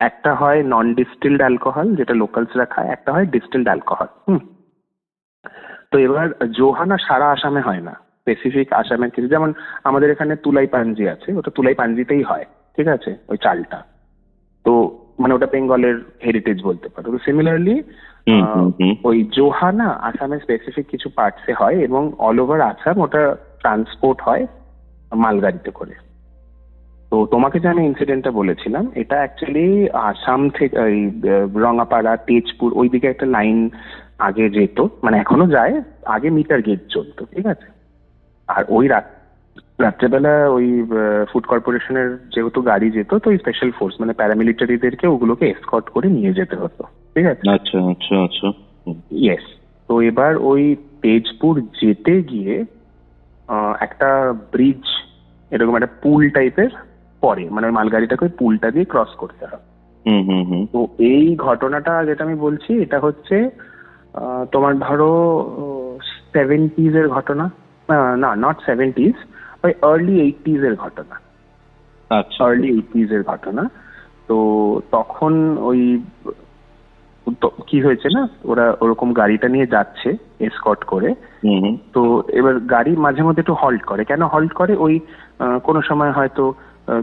একটা হয় নন ডিস্টিলড অ্যালকোহল, যেটা লোকালসরা খায়, একটা হয় ডিস্টিলড অ্যালকোহল। তো এবার জোহা না সারা আসামে হয় না, স্পেসিফিক আসামের কিছু, যেমন আমাদের এখানে তুলাই পাঞ্জি আছে, ওটা তুলাই পাঞ্জিতেই হয়, ঠিক আছে, ওই চালটা। তো মানে ওটা বেঙ্গলের হেরিটেজ বলতে পারো। তো সিমিলারলি ওই জোহা না আসামের স্পেসিফিক কিছু পার্টসে হয়, এবং অল ওভার আসাম ওটা ট্রান্সপোর্ট হয় মালগাড়িতে করে। তো তোমাকে যে আমি ইনসিডেন্টটা বলেছিলাম, এটা অ্যাকচুয়ালি আসাম থেকে ওই রঙাপাড়া, তেজপুর ওই দিকে একটা লাইন আগে যেত, মানে এখনো যায়, আগে মিটার গেজ চলতো, ঠিক আছে। আর ওই রাত্রেবেলা ওই ফুড কর্পোরেশনের যেহেতু গাড়ি যেত, তো ওই স্পেশাল ফোর্স মানে প্যারামিলিটারিদেরকে ওগুলোকে এসকর্ট করে নিয়ে যেতে হতো, ঠিক আছে। আচ্ছা। ইয়েস। তো এবার ওই তেজপুর যেতে গিয়ে একটা ব্রিজ, এরকম একটা পুল টাইপের পরে, মানে ওই মালগাড়িটাকে ওই পুলটা দিয়ে ক্রস করতে হয়। তো এই ঘটনাটা যেটা আমি বলছি, এটা হচ্ছে তোমার ধরো 70s এর ঘটনা, না নট 70s, ওই আর্লি 80s এর ঘটনা। আর্লি 80s এর ঘটনা। তো তখন ওই কি হয়েছে না, ওরা ওরকম গাড়িটা নিয়ে যাচ্ছে এসকর্ট করে। তো এবার গাড়ি মাঝে মধ্যে একটু হল্ট করে। কেন হল্ট করে? ওই কোনো সময় হয়তো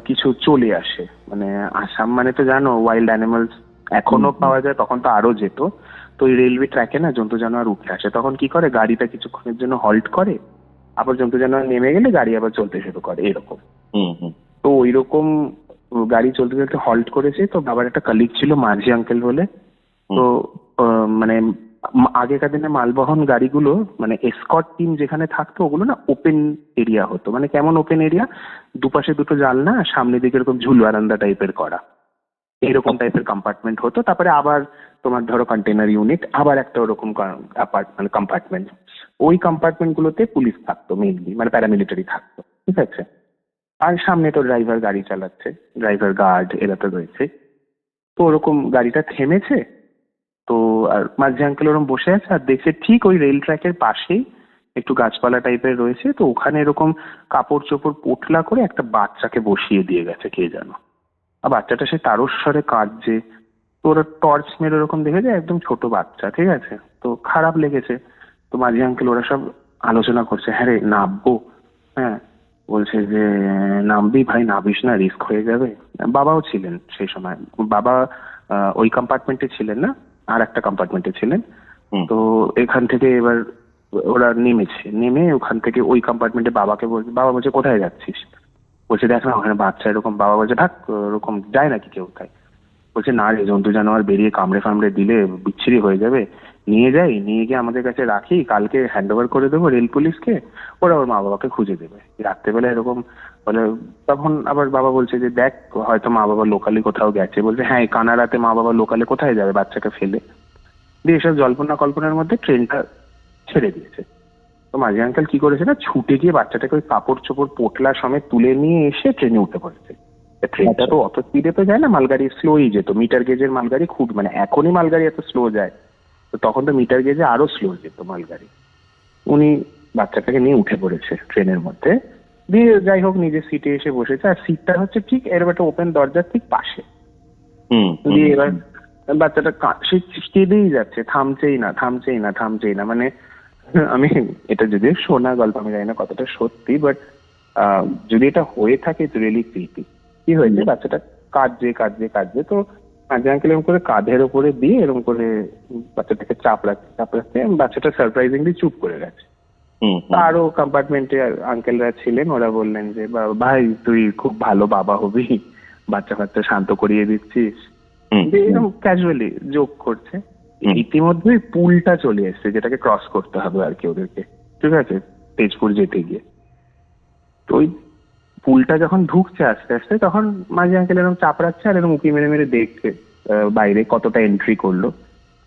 কিছু চলে আসে, মানে আসাম মানে তো জানো ওয়াইল্ড অ্যানিমালস এখনো পাওয়া যায়, তখন তো আরো যেত। তো ওই রেলওয়ে ট্র্যাকে না জন্তু জানোয়ার উঠে আসে, তখন কি করে গাড়িটা কিছুক্ষণের জন্য হল্ট করে, আবার জন্তু জানোয়ার নেমে গেলে গাড়ি আবার চলতে শুরু করে, এরকম। তো ওই রকম গাড়ি চলতে চলতে হল্ট করেছে। তো বাবার একটা কলিগ ছিল মাঝি আঙ্কেল বলে। তো মানে আগেকার দিনে মালবহন গাড়িগুলো, মানে এসকর্ট টিম যেখানে থাকতো, ওগুলো না ওপেন এরিয়া হতো। মানে কেমন ওপেন এরিয়া, দুপাশে দুটো জানলা, সামনের দিকে এরকম ঝুল বারান্দা টাইপের করা, এইরকম টাইপের কম্পার্টমেন্ট হতো। তারপরে আবার তোমার ধরো কন্টেনার ইউনিট, আবার একটা ওরকম মানে কম্পার্টমেন্ট। ওই কম্পার্টমেন্ট গুলোতে পুলিশ থাকতো মেইনলি, মানে প্যারামিলিটারি থাকতো, ঠিক আছে। আর সামনে তো ড্রাইভার গাড়ি চালাচ্ছে, ড্রাইভার গার্ড এরা তো রয়েছে। তো ওরকম গাড়িটা থেমেছে, তো আর মাঝি আঙ্কেল ওরকম বসে আছে আর দেখছে ঠিক ওই রেল ট্র্যাকের পাশেই একটু গাছপালা টাইপের রয়েছে, তো ওখানে এরকম কাপড় চোপড় পোটলা করে একটা বাচ্চাকে বসিয়ে দিয়ে গেছে কে যেন। আর বাচ্চাটা সে তারস্বরে কাঁদছে। তো ওরা টর্চ মেরে ওরকম দেখেছে একদম ছোট বাচ্চা, ঠিক আছে, তো খারাপ লেগেছে। তো মাঝি আঙ্কেল ওরা সব আলোচনা করছে, হ্যাঁ রে নামবো, হ্যাঁ বলছে যে নামবি ভাই, নামিস না, রিস্ক হয়ে যাবে। বাবাও ছিলেন সেই সময়, বাবা ওই কম্পার্টমেন্টে ছিলেন না, আর একটা কম্পার্টমেন্টে ছিলেন। তো এখান থেকে এবার ওরা নেমেছে, নেমে ওখান থেকে ওই কম্পার্টমেন্টে বাবাকে বলছে, বাবা বলছে কোথায় যাচ্ছিস? বলছে দেখ না ওখানে বাচ্চা এরকম। বাবা বলছে থাক, ওরকম যায় নাকি কেউ তাই? বলছে না রে, জন্তু জানোয়ার বেরিয়ে কামড়ে ফামড়ে দিলে বিচ্ছিরি হয়ে যাবে, নিয়ে যাই, নিয়ে গিয়ে আমাদের কাছে রাখি, কালকে হ্যান্ড ওভার করে দেবো রেল পুলিশকে, ওরা ওর মা বাবাকে খুঁজে দেবে। রাত্রেবেলা এরকম বলে। তখন আবার বাবা বলছে যে দেখ হয়তো মা বাবা লোকালি কোথাও গেছে। বলছে হ্যাঁ এই কানারাতে মা বাবা লোকালে কোথায় যাবে বাচ্চাকে ফেলে? দিয়ে এসব জল্পনা কল্পনার মধ্যে ট্রেনটা ছেড়ে দিয়েছে। তো মাঝি আঙ্কেল কি করেছে না, ছুটে গিয়ে বাচ্চাটাকে ওই কাপড় চোপড় পোটলা সমেত তুলে নিয়ে এসে ট্রেনে উঠে পড়েছে। ট্রেনটা তো অত স্পিডে তো যায় না, মালগাড়ি স্লোই যেত, মিটার গেজের মালগাড়ি খুব, মানে এখনই মালগাড়ি এত স্লো যায়, তো তখন তো মিটার গেজে আরো স্লো যেত মালগাড়ি। উনি বাচ্চাটাকে নিয়ে উঠে পড়েছে ট্রেনের মধ্যে, দিয়ে যাই হোক নিজের সিটে এসে বসেছে। আর সিটটা হচ্ছে ঠিক এরকম একটা ওপেন দরজার ঠিক পাশে। দিয়ে এবার বাচ্চাটা সে কেঁদেই যাচ্ছে, থামছেই না থামছেই না থামছেই না। মানে আমি এটা যদিও শোনা গল্প, আমি জানি না কতটা সত্যি, বাট যদি এটা হয়ে থাকে ইটস রিয়েলি ক্রিপি। কি হয়েছে, বাচ্চাটা কাঁদছে কাঁদছে কাঁদছে, তো মাঝি আঙ্কেল এরকম করে কাঁধের ওপরে দিয়ে এরকম করে বাচ্চাটাকে চাপ রাখতে বাচ্চাটা সারপ্রাইজিংলি চুপ করে গেছে। আরো কম্পার্টমেন্টে আঙ্কেলরা ছিলেন, ওরা বললেন যে ভাই তুই খুব ভালো বাবা হবি, বাচ্চা কাচ্চা শান্ত করিয়ে দিচ্ছিস, এরকম ক্যাজুয়ালি জোক করছে। ইতিমধ্যে পুলটা চলে এসছে যেটাকে ক্রস করতে হবে আর কি ওদেরকে, ঠিক আছে, তেজপুর যেতে গিয়ে। তো ওই পুলটা যখন ঢুকছে আস্তে আস্তে, তখন মাঝি আঙ্কেল এরকম চাপ রাখছে আর এরকম উঁকি মেরে মেরে দেখছে বাইরে কতটা এন্ট্রি করলো।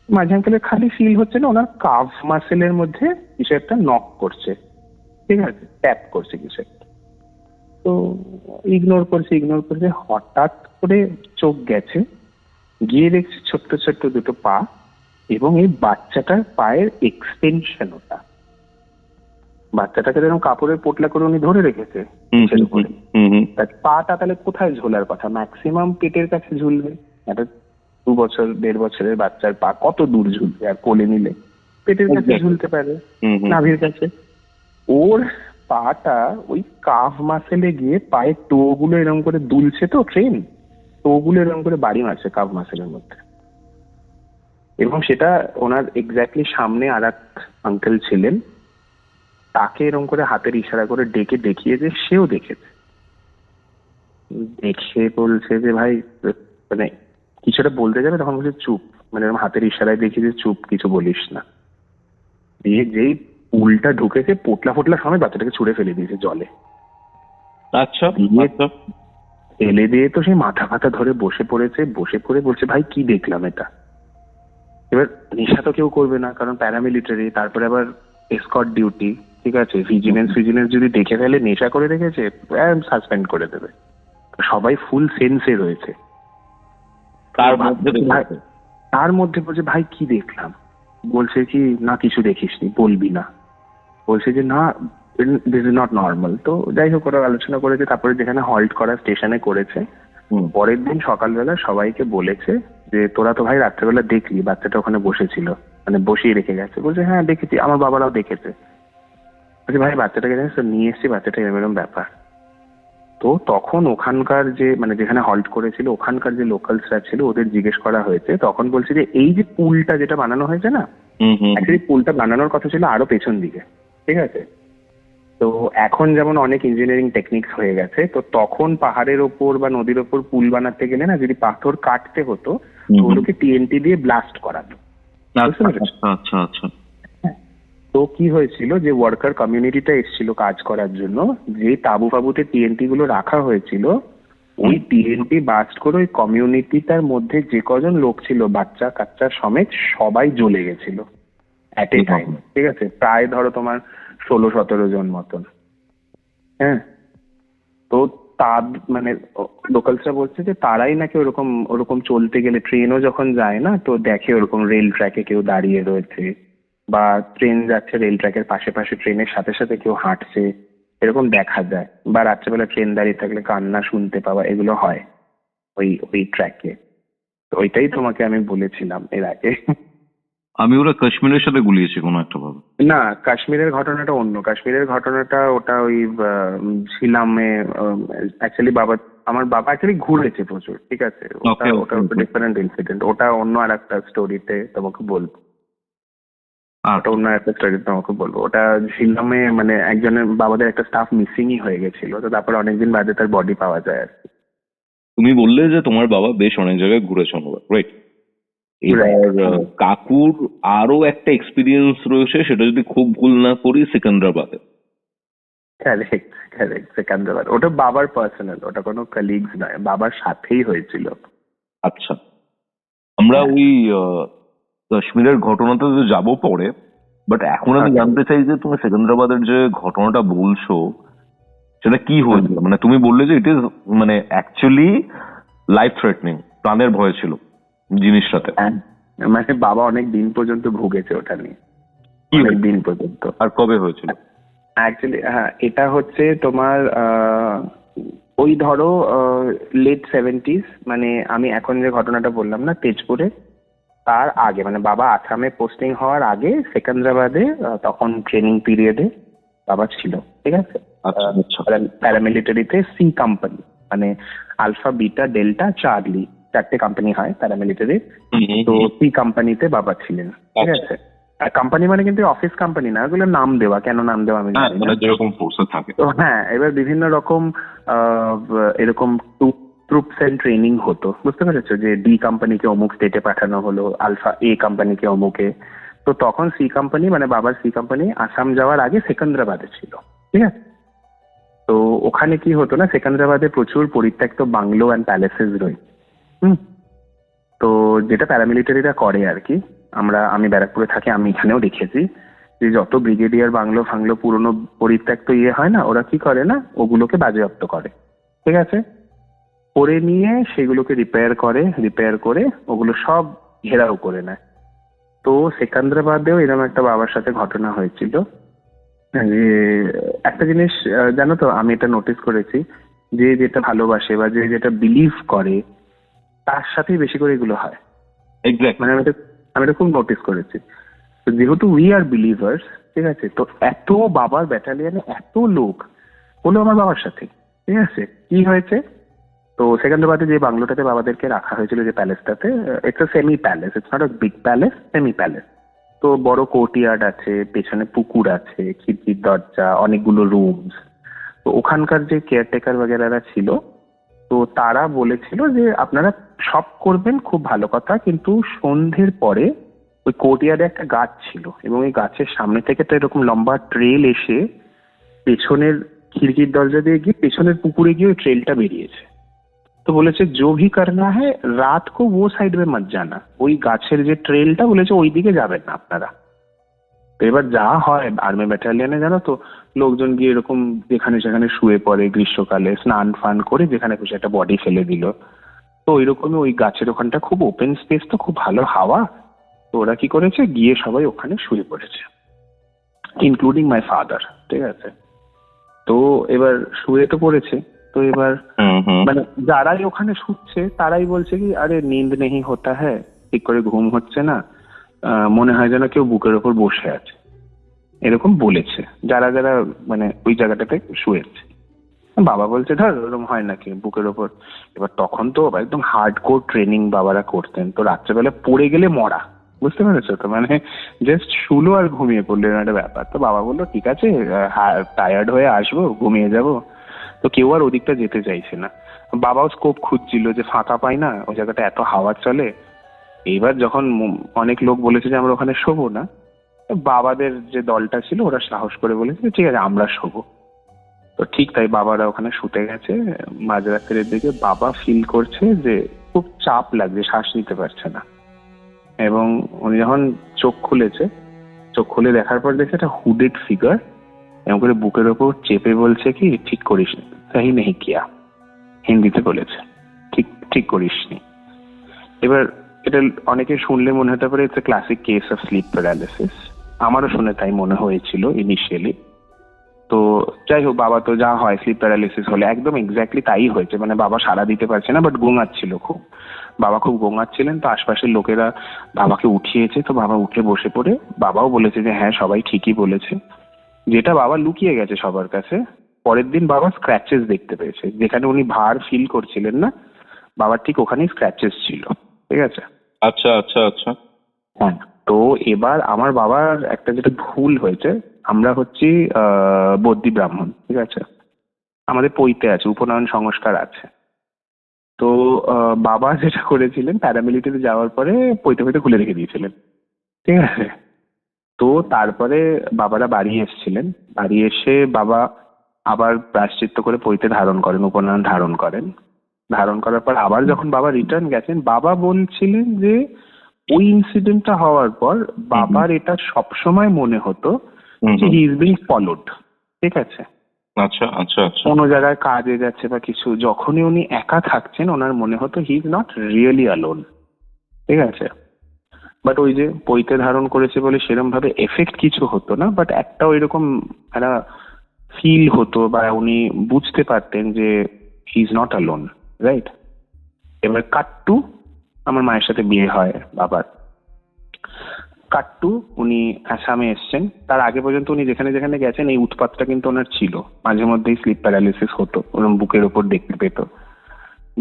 মাঝি আঙ্কেলের খালি ফিল হচ্ছে না ওনার কাফ মাসেলের মধ্যে কিছু একটা নক করছে, ঠিক আছে, ট্যাপ করছে কিছু একটা। তো ইগনোর করছে, হঠাৎ করে চোখ গেছে, গিয়ে দেখছে ছোট্ট ছোট্ট দুটো পা, এবং এই বাচ্চাটার পায়ের এক্সটেনশন ওটা। বাচ্চাটাকে যেরকম কাপড়ের পোটলা করে উনি ধরে রেখেছে, পাটা তাহলে কোথায় ঝোলার কথা? ম্যাক্সিমাম পেটের কাছে ঝুলবে। একটা 2 বছর 1.5 বছরের বাচ্চার পা কত দূর ঝুলবে? আর কোলে নিলে পেটের কাছে ঝুলতে পারে, নাভির কাছে। ওর পাটা ওই কাফ মাসেলে গিয়ে পায়ের টো গুলো এরকম করে দুলছে, তো ট্রেন টো গুলো এরকম করে বাড়ি মারছে কাফ মাসেলের মধ্যে। এবং সেটা ওনার এক্স্যাক্টলি সামনে আর এক আঙ্কেল ছিলেন, তাকে এরকম করে হাতের ইশারা করে ডেকে দেখিয়ে যে সেও দেখেছে। দেখে বলছে যে ভাই, মানে কিছুটা বলতে যাবে তখন বলছে চুপ, মানে এরকম হাতের ইশারায় দেখি যে চুপ, কিছু বলিস না। দিয়ে যেই পুলটা ঢুকেছে পোটলা ফোটলা সময় বাচ্চাটাকে ছুড়ে ফেলে দিয়েছে জলে। আচ্ছা, ফেলে দিয়ে তো সেই মাথা ফাথা ধরে বসে পড়ে বলছে ভাই কি দেখলাম এটা। এবার নেশা তো কেউ করবে না, কারণ প্যারামিলিটারি, তারপরে আবার এসকর্ট ডিউটি, ঠিক আছে, ভিজিলেন্স যদি দেখে ফেলে নেশা করে রেখেছে সাসপেন্ড করে দেবে। সবাই ফুল সেন্সে রয়েছে। তার মধ্যে বলছে ভাই কি দেখলাম? বলছে কি না কিছু দেখিসনি, বলবি না। বলছে যে না দিস ইজ নট নর্মাল। তো যাই হোক ওরা আলোচনা করেছে, তারপরে যেখানে হল্ট করা স্টেশনে করেছে, পরের দিন সকালবেলা সবাইকে বলেছে যে তোরা তো ভাই রাত্রেবেলা দেখলি বাচ্চাটা ওখানে বসেছিল, মানে বসিয়ে রেখে গেছে। বলছে হ্যাঁ দেখেছি, আমার বাবারাও দেখেছে। বলছে ভাই বাচ্চাটাকে জানিস তো নিয়ে এসছি, বাচ্চাটা এরকম ব্যাপার। তো তখন ওখানকার যে মানে যেখানে হল্ট করেছিল ওখানকার যে লোকালসরা ছিল ওদের জিজ্ঞেস করা হয়েছে, তখন বলছে যে এই যে পুলটা যেটা বানানো হয়েছে না, অ্যাকচুয়ালি পুলটা বানানোর কথা ছিল আরো পেছন দিকে, ঠিক আছে। তো এখন যেমন অনেক ইঞ্জিনিয়ারিং টেকনিক্স হয়ে গেছে, তো তখন পাহাড়ের ওপর বা নদীর ওপর পুল বানাতে গেলে না যদি পাথর কাটতে হতো ওগুলোকে টিএনটি দিয়ে ব্লাস্ট করাতো। আচ্ছা আচ্ছা। তো কি হয়েছিল যে ওয়ার্কার কমিউনিটিটা এসেছিল কাজ করার জন্য, যে তাবু ফাবুতে টিএনটি গুলো রাখা হয়েছিল, ওই টিএনটি বাস্ট করে ওই কমিউনিটিটার মধ্যে যে কজন লোক ছিল বাচ্চা কাচ্চা সমেত সবাই জ্বলে গেছিল অ্যাট এ টাইম, ঠিক আছে, প্রায় ধরো তোমার 16-17 জন মতন। হ্যাঁ, তো তা মানে লোকালসরা বলছে যে তারাই নাকি ওরকম চলতে গেলে ট্রেনও যখন যায় না তো দেখে ওরকম রেল ট্র্যাকে কেউ দাঁড়িয়ে রয়েছে, বা ট্রেন যাচ্ছে রেল ট্র্যাকের পাশে পাশে ট্রেনের সাথে সাথে কেউ হাঁটছে, এরকম দেখা যায়। বা রাত্রেবেলা ট্রেন দাঁড়িয়ে থাকলে কান্না শুনতে পাওয়া, এগুলো হয় ওই ট্র্যাকে। তো ওইটাই তোমাকে আমি বলেছিলাম এর আগে। আমি ওরা কাশ্মীরের সাথে গুলিয়েছি কোনো একটা ভাবে। না, কাশ্মীরের ঘটনাটা অন্য। কাশ্মীরের ঘটনাটা ওটা ওই শিলামে অ্যাকচুয়ালি আমার বাবা অ্যাকচুয়ালি ঘুরেছে প্রচুর, ঠিক আছে, ওটা ডিফারেন্ট ইনসিডেন্ট, ওটা অন্য আর একটা স্টোরিতে তোমাকে বলবো। ওটা অন্য একটা স্টোরিতে তোমাকে বলবো। ওটা শিলামে মানে একজনের বাবাদের একটা স্টাফ মিসিংই হয়ে গেছিল, তো তারপর অনেকদিন বাদে তার বডি পাওয়া যায় আর কি। তুমি বললে যে তোমার বাবা বেশ অনেক জায়গায় ঘুরেছেন, রাইট? এবার কাকুর আরো একটা এক্সপিরিয়েন্স রয়েছে, সেটা যদি খুব ভুল না করি সিকান্দ্রাবাদে। কারেক্ট সেকেন্দ্রাবাদ। ওটা বাবার পার্সোনাল, ওটা কোনো কলিগস নয়, বাবার সাথেই হয়েছিল। আচ্ছা, আমরা ওই কাশ্মীরের ঘটনাতে তো যাবো পরে, বাট এখন আমি জানতে চাই যে তুমি সেকেন্দ্রাবাদের যে ঘটনাটা বলছো সেটা কি হয়েছিল। মানে তুমি বললে যে ইট ইজ মানে অ্যাকচুয়ালি লাইফ থ্রেটনিং, প্রাণের ভয় ছিল জিনিসটাতে। মানে বাবা অনেক দিন পর্যন্ত ভুগেছে ওটা নিয়ে, অনেক দিন পর্যন্ত। আর কবে হয়েছিল? অ্যাকচুয়ালি হ্যাঁ, এটা হচ্ছে তোমার ওই ধরো লেট 70s, মানে আমি এখন যে ঘটনাটা বললাম না তেজপুরে, তার আগে মানে বাবা আসামে পোস্টিং হওয়ার আগে সেকেন্দ্রাবাদে তখন ট্রেনিং পিরিয়ডে বাবা ছিল, ঠিক আছে। প্যারামিলিটারিতে সি কোম্পানি, মানে আলফা বিটা ডেল্টা চার্লি, 4টে কোম্পানি হয় প্যারামিলিটারি। তো সি কোম্পানিতে বাবা ছিলেন, ঠিক আছে। কোম্পানি মানে কিন্তু অফিস কোম্পানি না, ওগুলো নাম দেওয়া, কেন নাম দেওয়া আমি জানি না, যেরকম ফোর্সে থাকে। তো হ্যাঁ, এবার বিভিন্ন রকম এরকম ট্রুপস এন্ড ট্রেনিং হতো, বুঝতে পেরেছো, যে ডি কোম্পানিকে অমুক স্টেটে পাঠানো হলো, আলফা এ কোম্পানিকে অমুকে। তো তখন সি কোম্পানি মানে বাবার সি কোম্পানি আসাম যাওয়ার আগে সেকেন্দ্রাবাদে ছিল, ঠিক আছে। তো ওখানে কি হতো না, সেকেন্দ্রাবাদে প্রচুর পরিত্যক্ত বাংলো অ্যান্ড প্যালেসেস রয়েছে। তো যেটা প্যারামিলিটারিরা করে আর কি, আমি ব্যারাকপুরে থাকি, আমি এখানেও দেখেছি যে যত ব্রিগেডিয়ার বাংলো ফাংলো পুরনো পরিত্যক্ত হয় না, ওরা কি করে না, ওগুলোকে বাজেয়াপ্ত করে, ঠিক আছে, করে নিয়ে সেগুলোকে রিপেয়ার করে ওগুলো সব ঘেরাও করে নেয়। তো সেকেন্দ্রাবাদেও এরকম একটা বাবার সাথে ঘটনা হয়েছিল। যে একটা জিনিস জানো তো, আমি এটা নোটিস করেছি, যে যেটা ভালোবাসে বা যে যেটা বিলিভ করে তার সাথেই বেশি করে এগুলো হয়। মানে আমি এটা খুব নোটিস করেছি। তো যেহেতু উই আর বিলিভার্স, ঠিক আছে, তো এত বাবার ব্যাটালিয়ানে এত লোক হলো আমার বাবার সাথে, ঠিক আছে। কি হয়েছে, তো সেকেন্দ্রাবাদে যে বাংলোটাতে বাবাদেরকে রাখা হয়েছিল, যে প্যালেসটাতে, it's a semi palace, it's not a big palace, semi palace. তো বড় কোর্টইয়ার্ড আছে, পেছনে পুকুর আছে, খিড়কির দরজা, অনেকগুলো রুমস। তো ওখানকার যে কেয়ারটেকার বগেরারা ছিল, তো তারা বলেছিল যে আপনারা সব করবেন, খুব ভালো কথা, কিন্তু সন্ধ্যের পরে ওই কোর্টইয়ার্ডে একটা গাছ ছিল এবং এই গাছের সামনে থেকে তো এরকম লম্বা ট্রেল এসে পেছনের খিড়কির দরজা দিয়ে গিয়ে পেছনের পুকুরে গিয়ে ওই ট্রেলটা বেরিয়েছে। তো বলেছে জো ভি করনা হ্যায় রাত কো ও সাইড মে মত জানা, ওই গাছের যে ট্রেলটা বলেছে ওই দিকে যাবেন না আপনারা। তো এবার যা হয় আর্মি ব্যাটালিয়নে জানো তো, লোকজন গিয়ে এরকম যেখানে সেখানে শুয়ে পড়ে, গ্রীষ্মকালে স্নান ফান করে যেখানে খুশি একটা বডি ফেলে দিল। তো ওইরকমই ওই গাছের ওখানটা খুব ওপেন স্পেস, তো খুব ভালো হাওয়া। তো ওরা কি করেছে, গিয়ে সবাই ওখানে শুয়ে পড়েছে, ইনক্লুডিং মাই ফাদার, ঠিক আছে। তো এবার শুয়ে তো পড়েছে, তো এবার মানে যারাই ওখানে শুচ্ছে তারাই বলছে কি, আরে নিন্দ নেই হতা হ্যায়, ঠিক করে ঘুম হচ্ছে না, মনে হয় যেন কেউ বুকের ওপর বসে আছে, এরকম বলেছে যারা যারা মানে ওই জায়গাটাতে শুয়েছে। বাবা বলছে ধর ওরকম হয় নাকি বুকের ওপর। এবার তখন তো একদম হার্ডকোর ট্রেনিং বাবারা করতেন, তো রাত্রেবেলা পড়ে গেলে মরা, বুঝতে পেরেছো তো, মানে জাস্ট শুলো আর ঘুমিয়ে পড়লো একটা ব্যাপার। তো বাবা বললো ঠিক আছে, টায়ার্ড হয়ে আসবো, ঘুমিয়ে যাব। তো কেউ আর ওদিকটা যেতে চাইছে না। বাবাও স্কোপ খুঁজছিল যে ফাঁকা পাই না, ওই জায়গাটা এত হাওয়া চলে। এইবার যখন অনেক লোক বলেছে যে আমরা ওখানে শোবো না, বাবাদের যে দলটা ছিল ওরা সাহস করে বলেছে ঠিক আছে আমরা শোবো। তো ঠিক তাই বাবারা ওখানে শুতে গেছে। মাঝরাত্রের দিকে বাবা ফিল করছে যে খুব চাপ লাগছে, শ্বাস নিতে পারছে না। এবং উনি যখন চোখ খুলে দেখার পর দেখছে একটা হুডেড ফিগার এমন করে বুকের ওপর চেপে বলছে কি ঠিক করিস, সহি নেই কিয়া, হিন্দিতে বলেছে, ঠিক ঠিক করিসনি। এবার এটা অনেকে শুনলে মনে হতে পারে it's a classic case of sleep paralysis, আমারও শুনে তাই মনে হয়েছিল ইনিশিয়ালি। তো যাই হোক, বাবা তো যা হয় স্লিপ প্যারালিসিস হলে একদম এক্স্যাক্টলি তাই হয়েছে, মানে বাবা সাড়া দিতে পারছে না, বাট গোঙাচ্ছিল খুব। বাবা খুব গোঙাচ্ছিলেন, তো আশপাশের লোকেরা বাবাকে উঠিয়েছে, তো বাবা উঠে বসে পড়ে বাবাও বলেছে যে হ্যাঁ সবাই ঠিকই বলেছে। যেটা বাবা লুকিয়ে গেছে সবার কাছে, পরের দিন বাবা স্ক্র্যাচেস দেখতে পেয়েছে, যেখানে উনি ভার ফিল করছিলেন না, বাবার ঠিক ওখানেই স্ক্র্যাচেস ছিল। ঠিক আছে। আচ্ছা আচ্ছা আচ্ছা। হ্যাঁ, তো এবার আমার বাবার একটা যেটা ভুল হয়েছে, আমরা হচ্ছি বদ্যি ব্রাহ্মণ, ঠিক আছে, আমাদের পৈতে আছে, উপনয়ন সংস্কার আছে। তো বাবা যেটা করেছিলেন, প্যারামিলিটারিতে যাওয়ার পরে পৈতে পৈতে খুলে রেখে দিয়েছিলেন। ঠিক আছে। তো তারপরে বাবারা বাড়ি এসেছিলেন, বাড়ি এসে বাবা আবার প্রায়শ্চিত্ত করে পৈতে ধারণ করেন, উপনয়ন ধারণ করেন। ধারণ করার পর আবার যখন বাবা রিটার্ন গেছেন, বাবা বলছিলেন যে ওই ইনসিডেন্টটা হওয়ার পর বাবার এটা সবসময় মনে হতো যে হি ইজ বিং ফলোড। ঠিক আছে। আচ্ছা আচ্ছা আচ্ছা। কোনো জায়গায় কাজে যাচ্ছে বা কিছু, যখনই উনি একা থাকছেন ওনার মনে হতো he is not really alone. ঠিক আছে। বাট ওই যে পৈতে ধারণ করেছে বলে সেরকম ভাবে এফেক্ট কিছু হতো না, বাট একটা ওইরকম একটা ফিল হতো, বা উনি বুঝতে পারতেন যে he is not alone, right. এবার কাট্টু, আমার মায়ের সাথে বিয়ে হয় বাবার। কাট্টু উনি আসামে এসছেন, তার আগে পর্যন্ত উনি যেখানে যেখানে গেছেন এই উৎপাতটা কিন্তু ওনার ছিল, মাঝে মধ্যেই স্লিপ প্যারালিসিস হতো, ওরকম বুকের ওপর দেখতে পেত,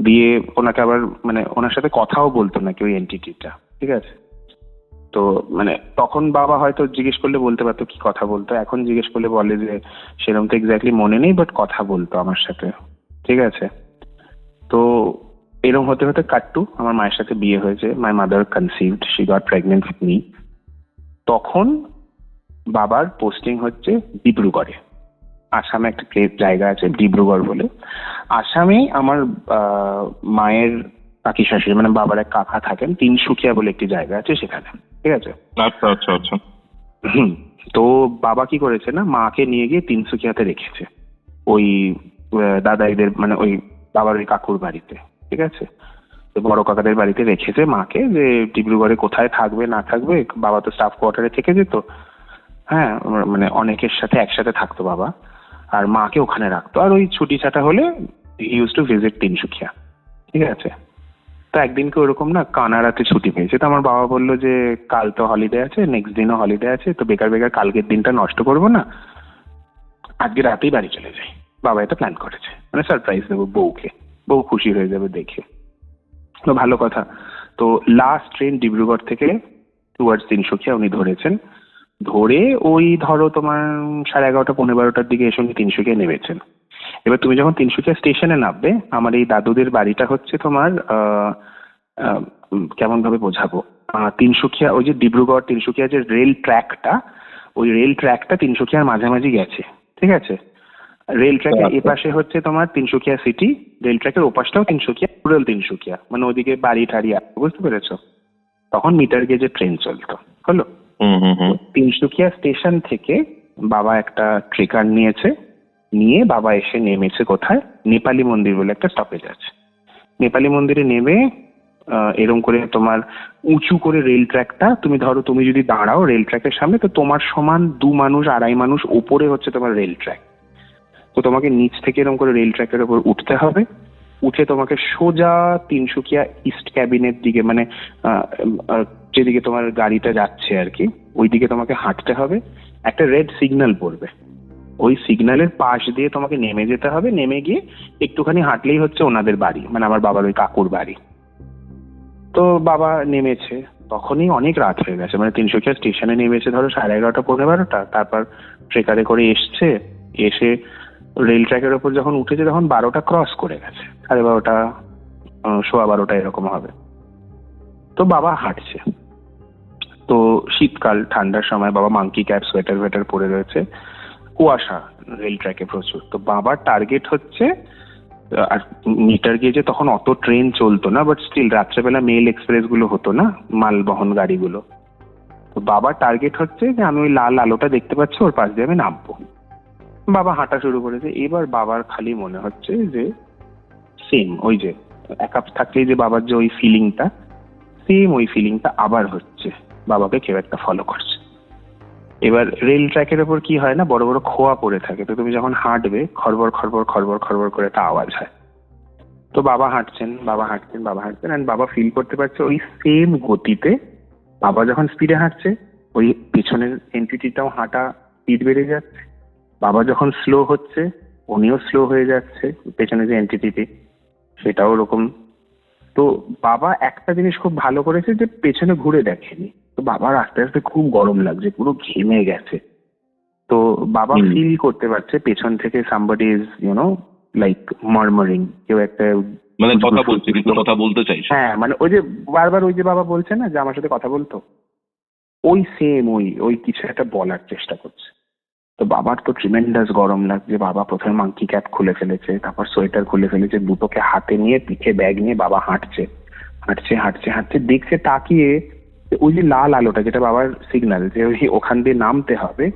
দিয়ে ওনাকে আবার মানে ওনার সাথে কথাও বলতো না কেউ এন্টিটিটা। ঠিক আছে। তো মানে তখন বাবা হয়তো জিজ্ঞেস করলে বলতে পারতো কি কথা বলতো, এখন জিজ্ঞেস করলে বলে যে সেরকম তো এক্স্যাক্টলি মনে নেই, বাট কথা বলতো আমার সাথে। ঠিক আছে। তো এরকম হতে হতে কাট্টু আমার মায়ের সাথে বিয়ে হয়েছে, my mother conceived, she got pregnant with me. তখন বাবার পোস্টিং হচ্ছে ডিব্রুগড়ে, আসামে একটা জায়গা আছে ডিব্রুগড় বলে। আসামেই আমার মায়ের কাকি শাশুড়ি মানে বাবার এক কাকা থাকেন, তিনসুকিয়া বলে একটি জায়গা আছে সেখানে। ঠিক আছে। আচ্ছা আচ্ছা আচ্ছা। তো বাবা কি করেছে না, মাকে নিয়ে গিয়ে তিনসুকিয়াতে রেখেছে, ওই দাদাইদের মানে ওই বাবার ওই কাকুর বাড়িতে। ঠিক আছে। তো বড় কাকাদের বাড়িতে রেখেছে মাকে, যে ডিব্রুগড়ে কোথায় থাকবে না থাকবে, বাবা তো স্টাফ কোয়ার্টারে থেকে যেত। হ্যাঁ, মানে অনেকের সাথে একসাথে থাকতো বাবা, আর মাকে ওখানে রাখতো, আর ওই ছুটি ছাটা হলে ইউজ টু ভিজিট তিনসুকিয়া। ঠিক আছে। তো একদিনকে ওরকম না কানাড়াতে ছুটি পেয়েছে, তো আমার বাবা বললো যে কাল তো হলিডে আছে, নেক্সট দিনও হলিডে আছে, তো বেকার বেকার কালকের দিনটা নষ্ট করবো না, আজকে রাতেই বাড়ি চলে যাই। বাবা এটা প্ল্যান করেছে, মানে সারপ্রাইজ দেবো বউকে, বউ খুশি হয়ে যাবে দেখে। তো ভালো কথা। তো লাস্ট ট্রেন ডিব্রুগড় থেকে টুয়ার্ডস তিনসুকিয়া উনি ধরেছেন, ধরে ওই ধরো তোমার 11:30 12টার দিকে এসে উনি তিনসুকিয়া নেমেছেন। এবার তুমি যখন তিনসুকিয়া স্টেশনে নামবে, আমার এই দাদুদের বাড়িটা হচ্ছে তোমার কেমন ভাবে বোঝাবো, তিনসুকিয়া ওই যে ডিব্রুগড় তিনসুকিয়া যে রেল ট্র্যাকটা, ওই রেল ট্র্যাকটা তিনসুকিয়ার মাঝামাঝি গেছে। ঠিক আছে। রেল ট্র্যাকের এপাশে হচ্ছে তোমার তিনসুকিয়া সিটি, রেল ট্র্যাকের ওপাশটাও তিনসুকিয়া, রুরাল তিনসুকিয়া, মানে ওদিকে বাড়ি টাড়ি, বুঝতে পেরেছো। তখন মিটার গেজে ট্রেন চলতো। হলো। তিনসুকিয়া স্টেশন থেকে বাবা একটা ট্রেকার নিয়েছে, নিয়ে বাবা এসে নেমেছে কোথায়, নেপালি মন্দির বলে একটা স্টপেজ আছে, নেপালি মন্দিরে নেমে এরকম করে তোমার উঁচু করে রেল ট্র্যাকটা, তুমি ধরো তুমি যদি দাঁড়াও রেল ট্র্যাকের সামনে, তো তোমার সমান 2 মানুষ 2.5 মানুষ ওপরে হচ্ছে তোমার রেল ট্র্যাক। তো তোমাকে নিচ থেকে এরকম করে রেল ট্র্যাকের উপর উঠতে হবে, উঠে তোমাকে সোজা তিনসুকিয়া ইস্ট ক্যাবিনের দিকে, মানে যেদিকে তোমার গাড়িটা যাচ্ছে আর কি, ওই দিকে তোমাকে হাঁটতে হবে। একটা রেড সিগন্যাল পড়বে, ওই সিগন্যালের পাশ দিয়ে তোমাকে নেমে যেতে হবে, নেমে গিয়ে একটুখানি হাঁটলেই হচ্ছে ওনাদের বাড়ি, মানে আমার বাবার ওই কাকুর বাড়ি। তো বাবা নেমেছে, তখনই অনেক রাত হয়ে গেছে, মানে তিনসুকিয়া স্টেশনে নেমেছে ধরো 11:30 12টা, তারপর ট্রেকারে করে এসছে, এসে রেল ট্র্যাকের ওপর যখন উঠেছে তখন 12টা ক্রস করে গেছে, 12:30 12:15 এরকম হবে। তো বাবা হাঁটছে, তো শীতকাল ঠান্ডার সময়, বাবা মাঙ্কি ক্যাপ সোয়েটার ওয়েটার পরে রয়েছে, কুয়াশা রেল ট্র্যাকে প্রচুর। তো বাবার টার্গেট হচ্ছে, আর মিটার গেজে তখন অত ট্রেন চলতো না, বাট স্টিল রাত্রেবেলা মেল এক্সপ্রেস গুলো হতো না, মাল বহন গাড়িগুলো। তো বাবার টার্গেট হচ্ছে যে আমি ওই লাল আলোটা দেখতে পাচ্ছি, ওর পাশ দিয়ে আমি নামবো। বাবা হাঁটা শুরু করেছে। এবার বাবার খালি মনে হচ্ছে যে সেম ওই যে একা থাকলেই যে বাবার যে ওই ফিলিংটা, সেম ওই ফিলিংটা আবার হচ্ছে, বাবাকে কেউ একটা ফলো করছে। এবার রেল ট্র্যাকের ওপর কি হয় না, বড় বড় খোয়া পড়ে থাকে, তো তুমি যখন হাঁটবে খড়বড় খড়বড় খড়বড় খড়বড় করে একটা আওয়াজ হয়। তো বাবা হাঁটছেন অ্যান্ড বাবা ফিল করতে পারছে ওই সেম গতিতে বাবা যখন স্পিডে হাঁটছে ওই পেছনের এন্টিটিটাও হাঁটা স্পিড বেড়ে যাচ্ছে, বাবা যখন স্লো হচ্ছে উনিও স্লো হয়ে যাচ্ছে, পেছনে যে এন্টিটিটি সেটাও ওরকম। তো বাবা একটা জিনিস খুব ভালো করেছে যে পেছনে ঘুরে দেখেনি, তো বাবার আস্তে আস্তে খুব গরম লাগছে, পুরো ঘেমে গেছে। তো বাবা ফিল করতে পারছে পেছন থেকে সামবডি ইজ লাইক মারমারিং, কেউ একটা মানে কথা বলছে, কিন্তু কথা বলতে চাইছে। হ্যাঁ মানে ওই যে বারবার ওই যে বাবা বলছে না যে আমার সাথে কথা বলতো, ওই সেম ওই ওই কিছু একটা বলার চেষ্টা করছে। তো বাবার তো ট্রিমেন্ডাস গরম লাগছে, বাবা প্রথমে মাঙ্কি ক্যাপ খুলে ফেলেছে, তারপর সোয়েটার খুলে ফেলেছে, দুটোকে হাতে নিয়ে পিঠে ব্যাগ নিয়ে বাবা হাঁটছে হাঁটছে হাঁটছে হাঁটছে, দেখছে তাকিয়ে ওই যে লাল আলোটা যেটা বাবার সিগন্যাল যে ওই ওখান দিয়ে নামতে হবে,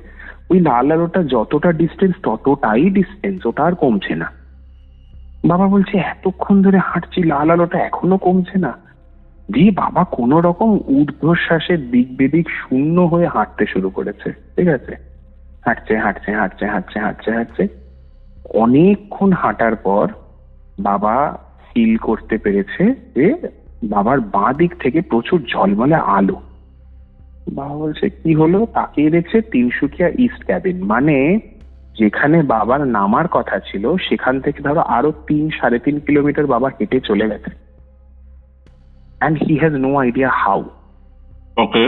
ওই লাল আলোটা যতটা ডিস্টেন্স ততটাই ডিস্টেন্স, ওটা আর কমছে না। বাবা বলছে এতক্ষণ ধরে হাঁটছি লাল আলোটা এখনো কমছে না। দিয়ে বাবা কোন রকম ঊর্ধ্বশ্বাসের দিক বেদিক শূন্য হয়ে হাঁটতে শুরু করেছে, ঠিক আছে, হাঁটছে হাঁটছে হাঁটছে হাঁটছে হাঁটছে হাঁটছে অনেকক্ষণ হাঁটার পর বাবা ফিল করতে পেরেছে যে বাবার বাঁ দিক থেকে প্রচুর ঝলমলে আলো। বাবা বলছে কি হলো, তাকিয়ে দেখছে তিনসুকিয়া ইস্ট ক্যাবিন, মানে যেখানে বাবার নামার কথা ছিল সেখান থেকে ধরো আরো 3-3.5 কিলোমিটার বাবা হেঁটে চলে গেছে, and he has no idea how. Okay.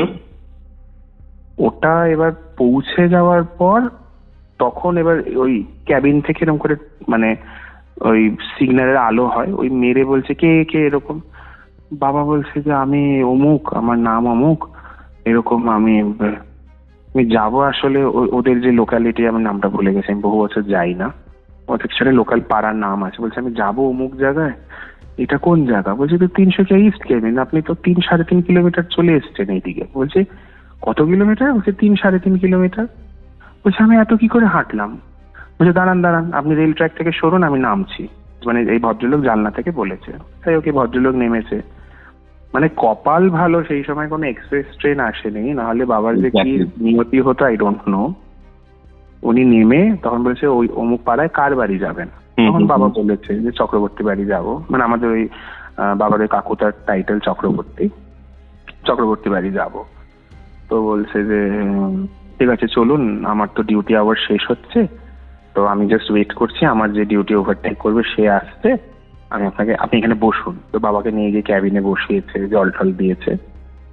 ওটা এবার পৌঁছে যাওয়ার পর তখন এবার ওই ক্যাবিন থেকে এরকম করে মানে ওই সিগন্যালের আলো হয়, ওই মেরে বলছে কে কে এরকম। বাবা বলছে যে আমি অমুক, আমার নাম অমুক, এরকম আমি যাবো আসলে ওদের যে লোকালিটি, আমার নামটা ভুলে গেছি, আমি বহু বছর যাই না, ওদের সাথে লোকাল পাড়ার নাম আছে, বলছে আমি যাবো অমুক জায়গায়, এটা কোন জায়গা, বলছে তো 300 ইস্ট ক্যাবিন, আপনি তো 3-3.5 কিলোমিটার চলে এসছেন এইদিকে। বলছে কত কিলোমিটার, বলছে 3-3.5 কিলোমিটার। বলছে আমি এত কি করে হাঁটলাম। বলছে দাঁড়ান দাঁড়ান, আপনি রেল ট্র্যাক থেকে সরুন, আমি নামছি, মানে এই ভদ্রলোক জানলা থেকে বলেছে। তাই ওকে ভদ্রলোক নেমেছে, মানে কপাল ভালো সেই সময় কোনো এক্সপ্রেস ট্রেন আসেনি, নাহলে বাবার যে কি নিয়তি হতো আই ডোন্ট নো। উনি নেমে তখন বলছে ওই অমুক পাড়ায় কার বাড়ি যাবেন, তখন বাবা বলেছে যে চক্রবর্তী বাড়ি যাব, মানে আমাদের ওই বাবার ওই কাকুটার টাইটেল চক্রবর্তী বাড়ি যাব। তো বলছে যে ঠিক আছে চলুন, আমার তো ডিউটি আওয়ার শেষ হচ্ছে, তো আমি জাস্ট ওয়েট করছি, আমার যে ডিউটি ওভারটাইম করবে সে আসছে, আপনি এখানে বসুন। তো বাবাকে নিয়ে গিয়ে ক্যাবিনে বসিয়েছে, জল টল দিয়েছে।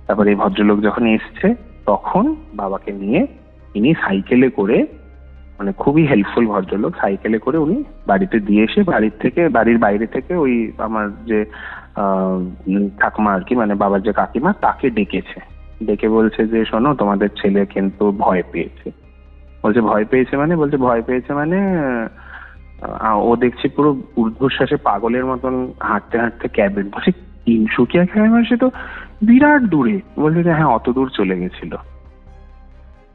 তারপরে এই ভদ্রলোক যখন এসছে তখন বাবাকে নিয়ে ইনি সাইকেলে করে, মানে খুবই হেল্পফুল ভদ্রলোক, সাইকেলে করে উনি বাড়িতে দিয়ে এসে বাড়ির বাইরে থেকে ওই আমার যে ঠাকুমা আর কি, মানে বাবার যে কাকিমা, তাকে ডেকে বলছে যে শোনো তোমাদের ছেলে কিন্তু ভয় পেয়েছে। বলছে ভয় পেয়েছে মানে, বলছে ভয় পেয়েছে মানে ও দেখছি পুরো ঊর্ধ্বশ্বাসে পাগলের মতন হাঁটতে হাঁটতে ক্যাবিন, বলছে তিনসুকিয়া ক্যাবিন সে তো বিরাট দূরে। বলছে যে হ্যাঁ অত দূর চলে গেছিল।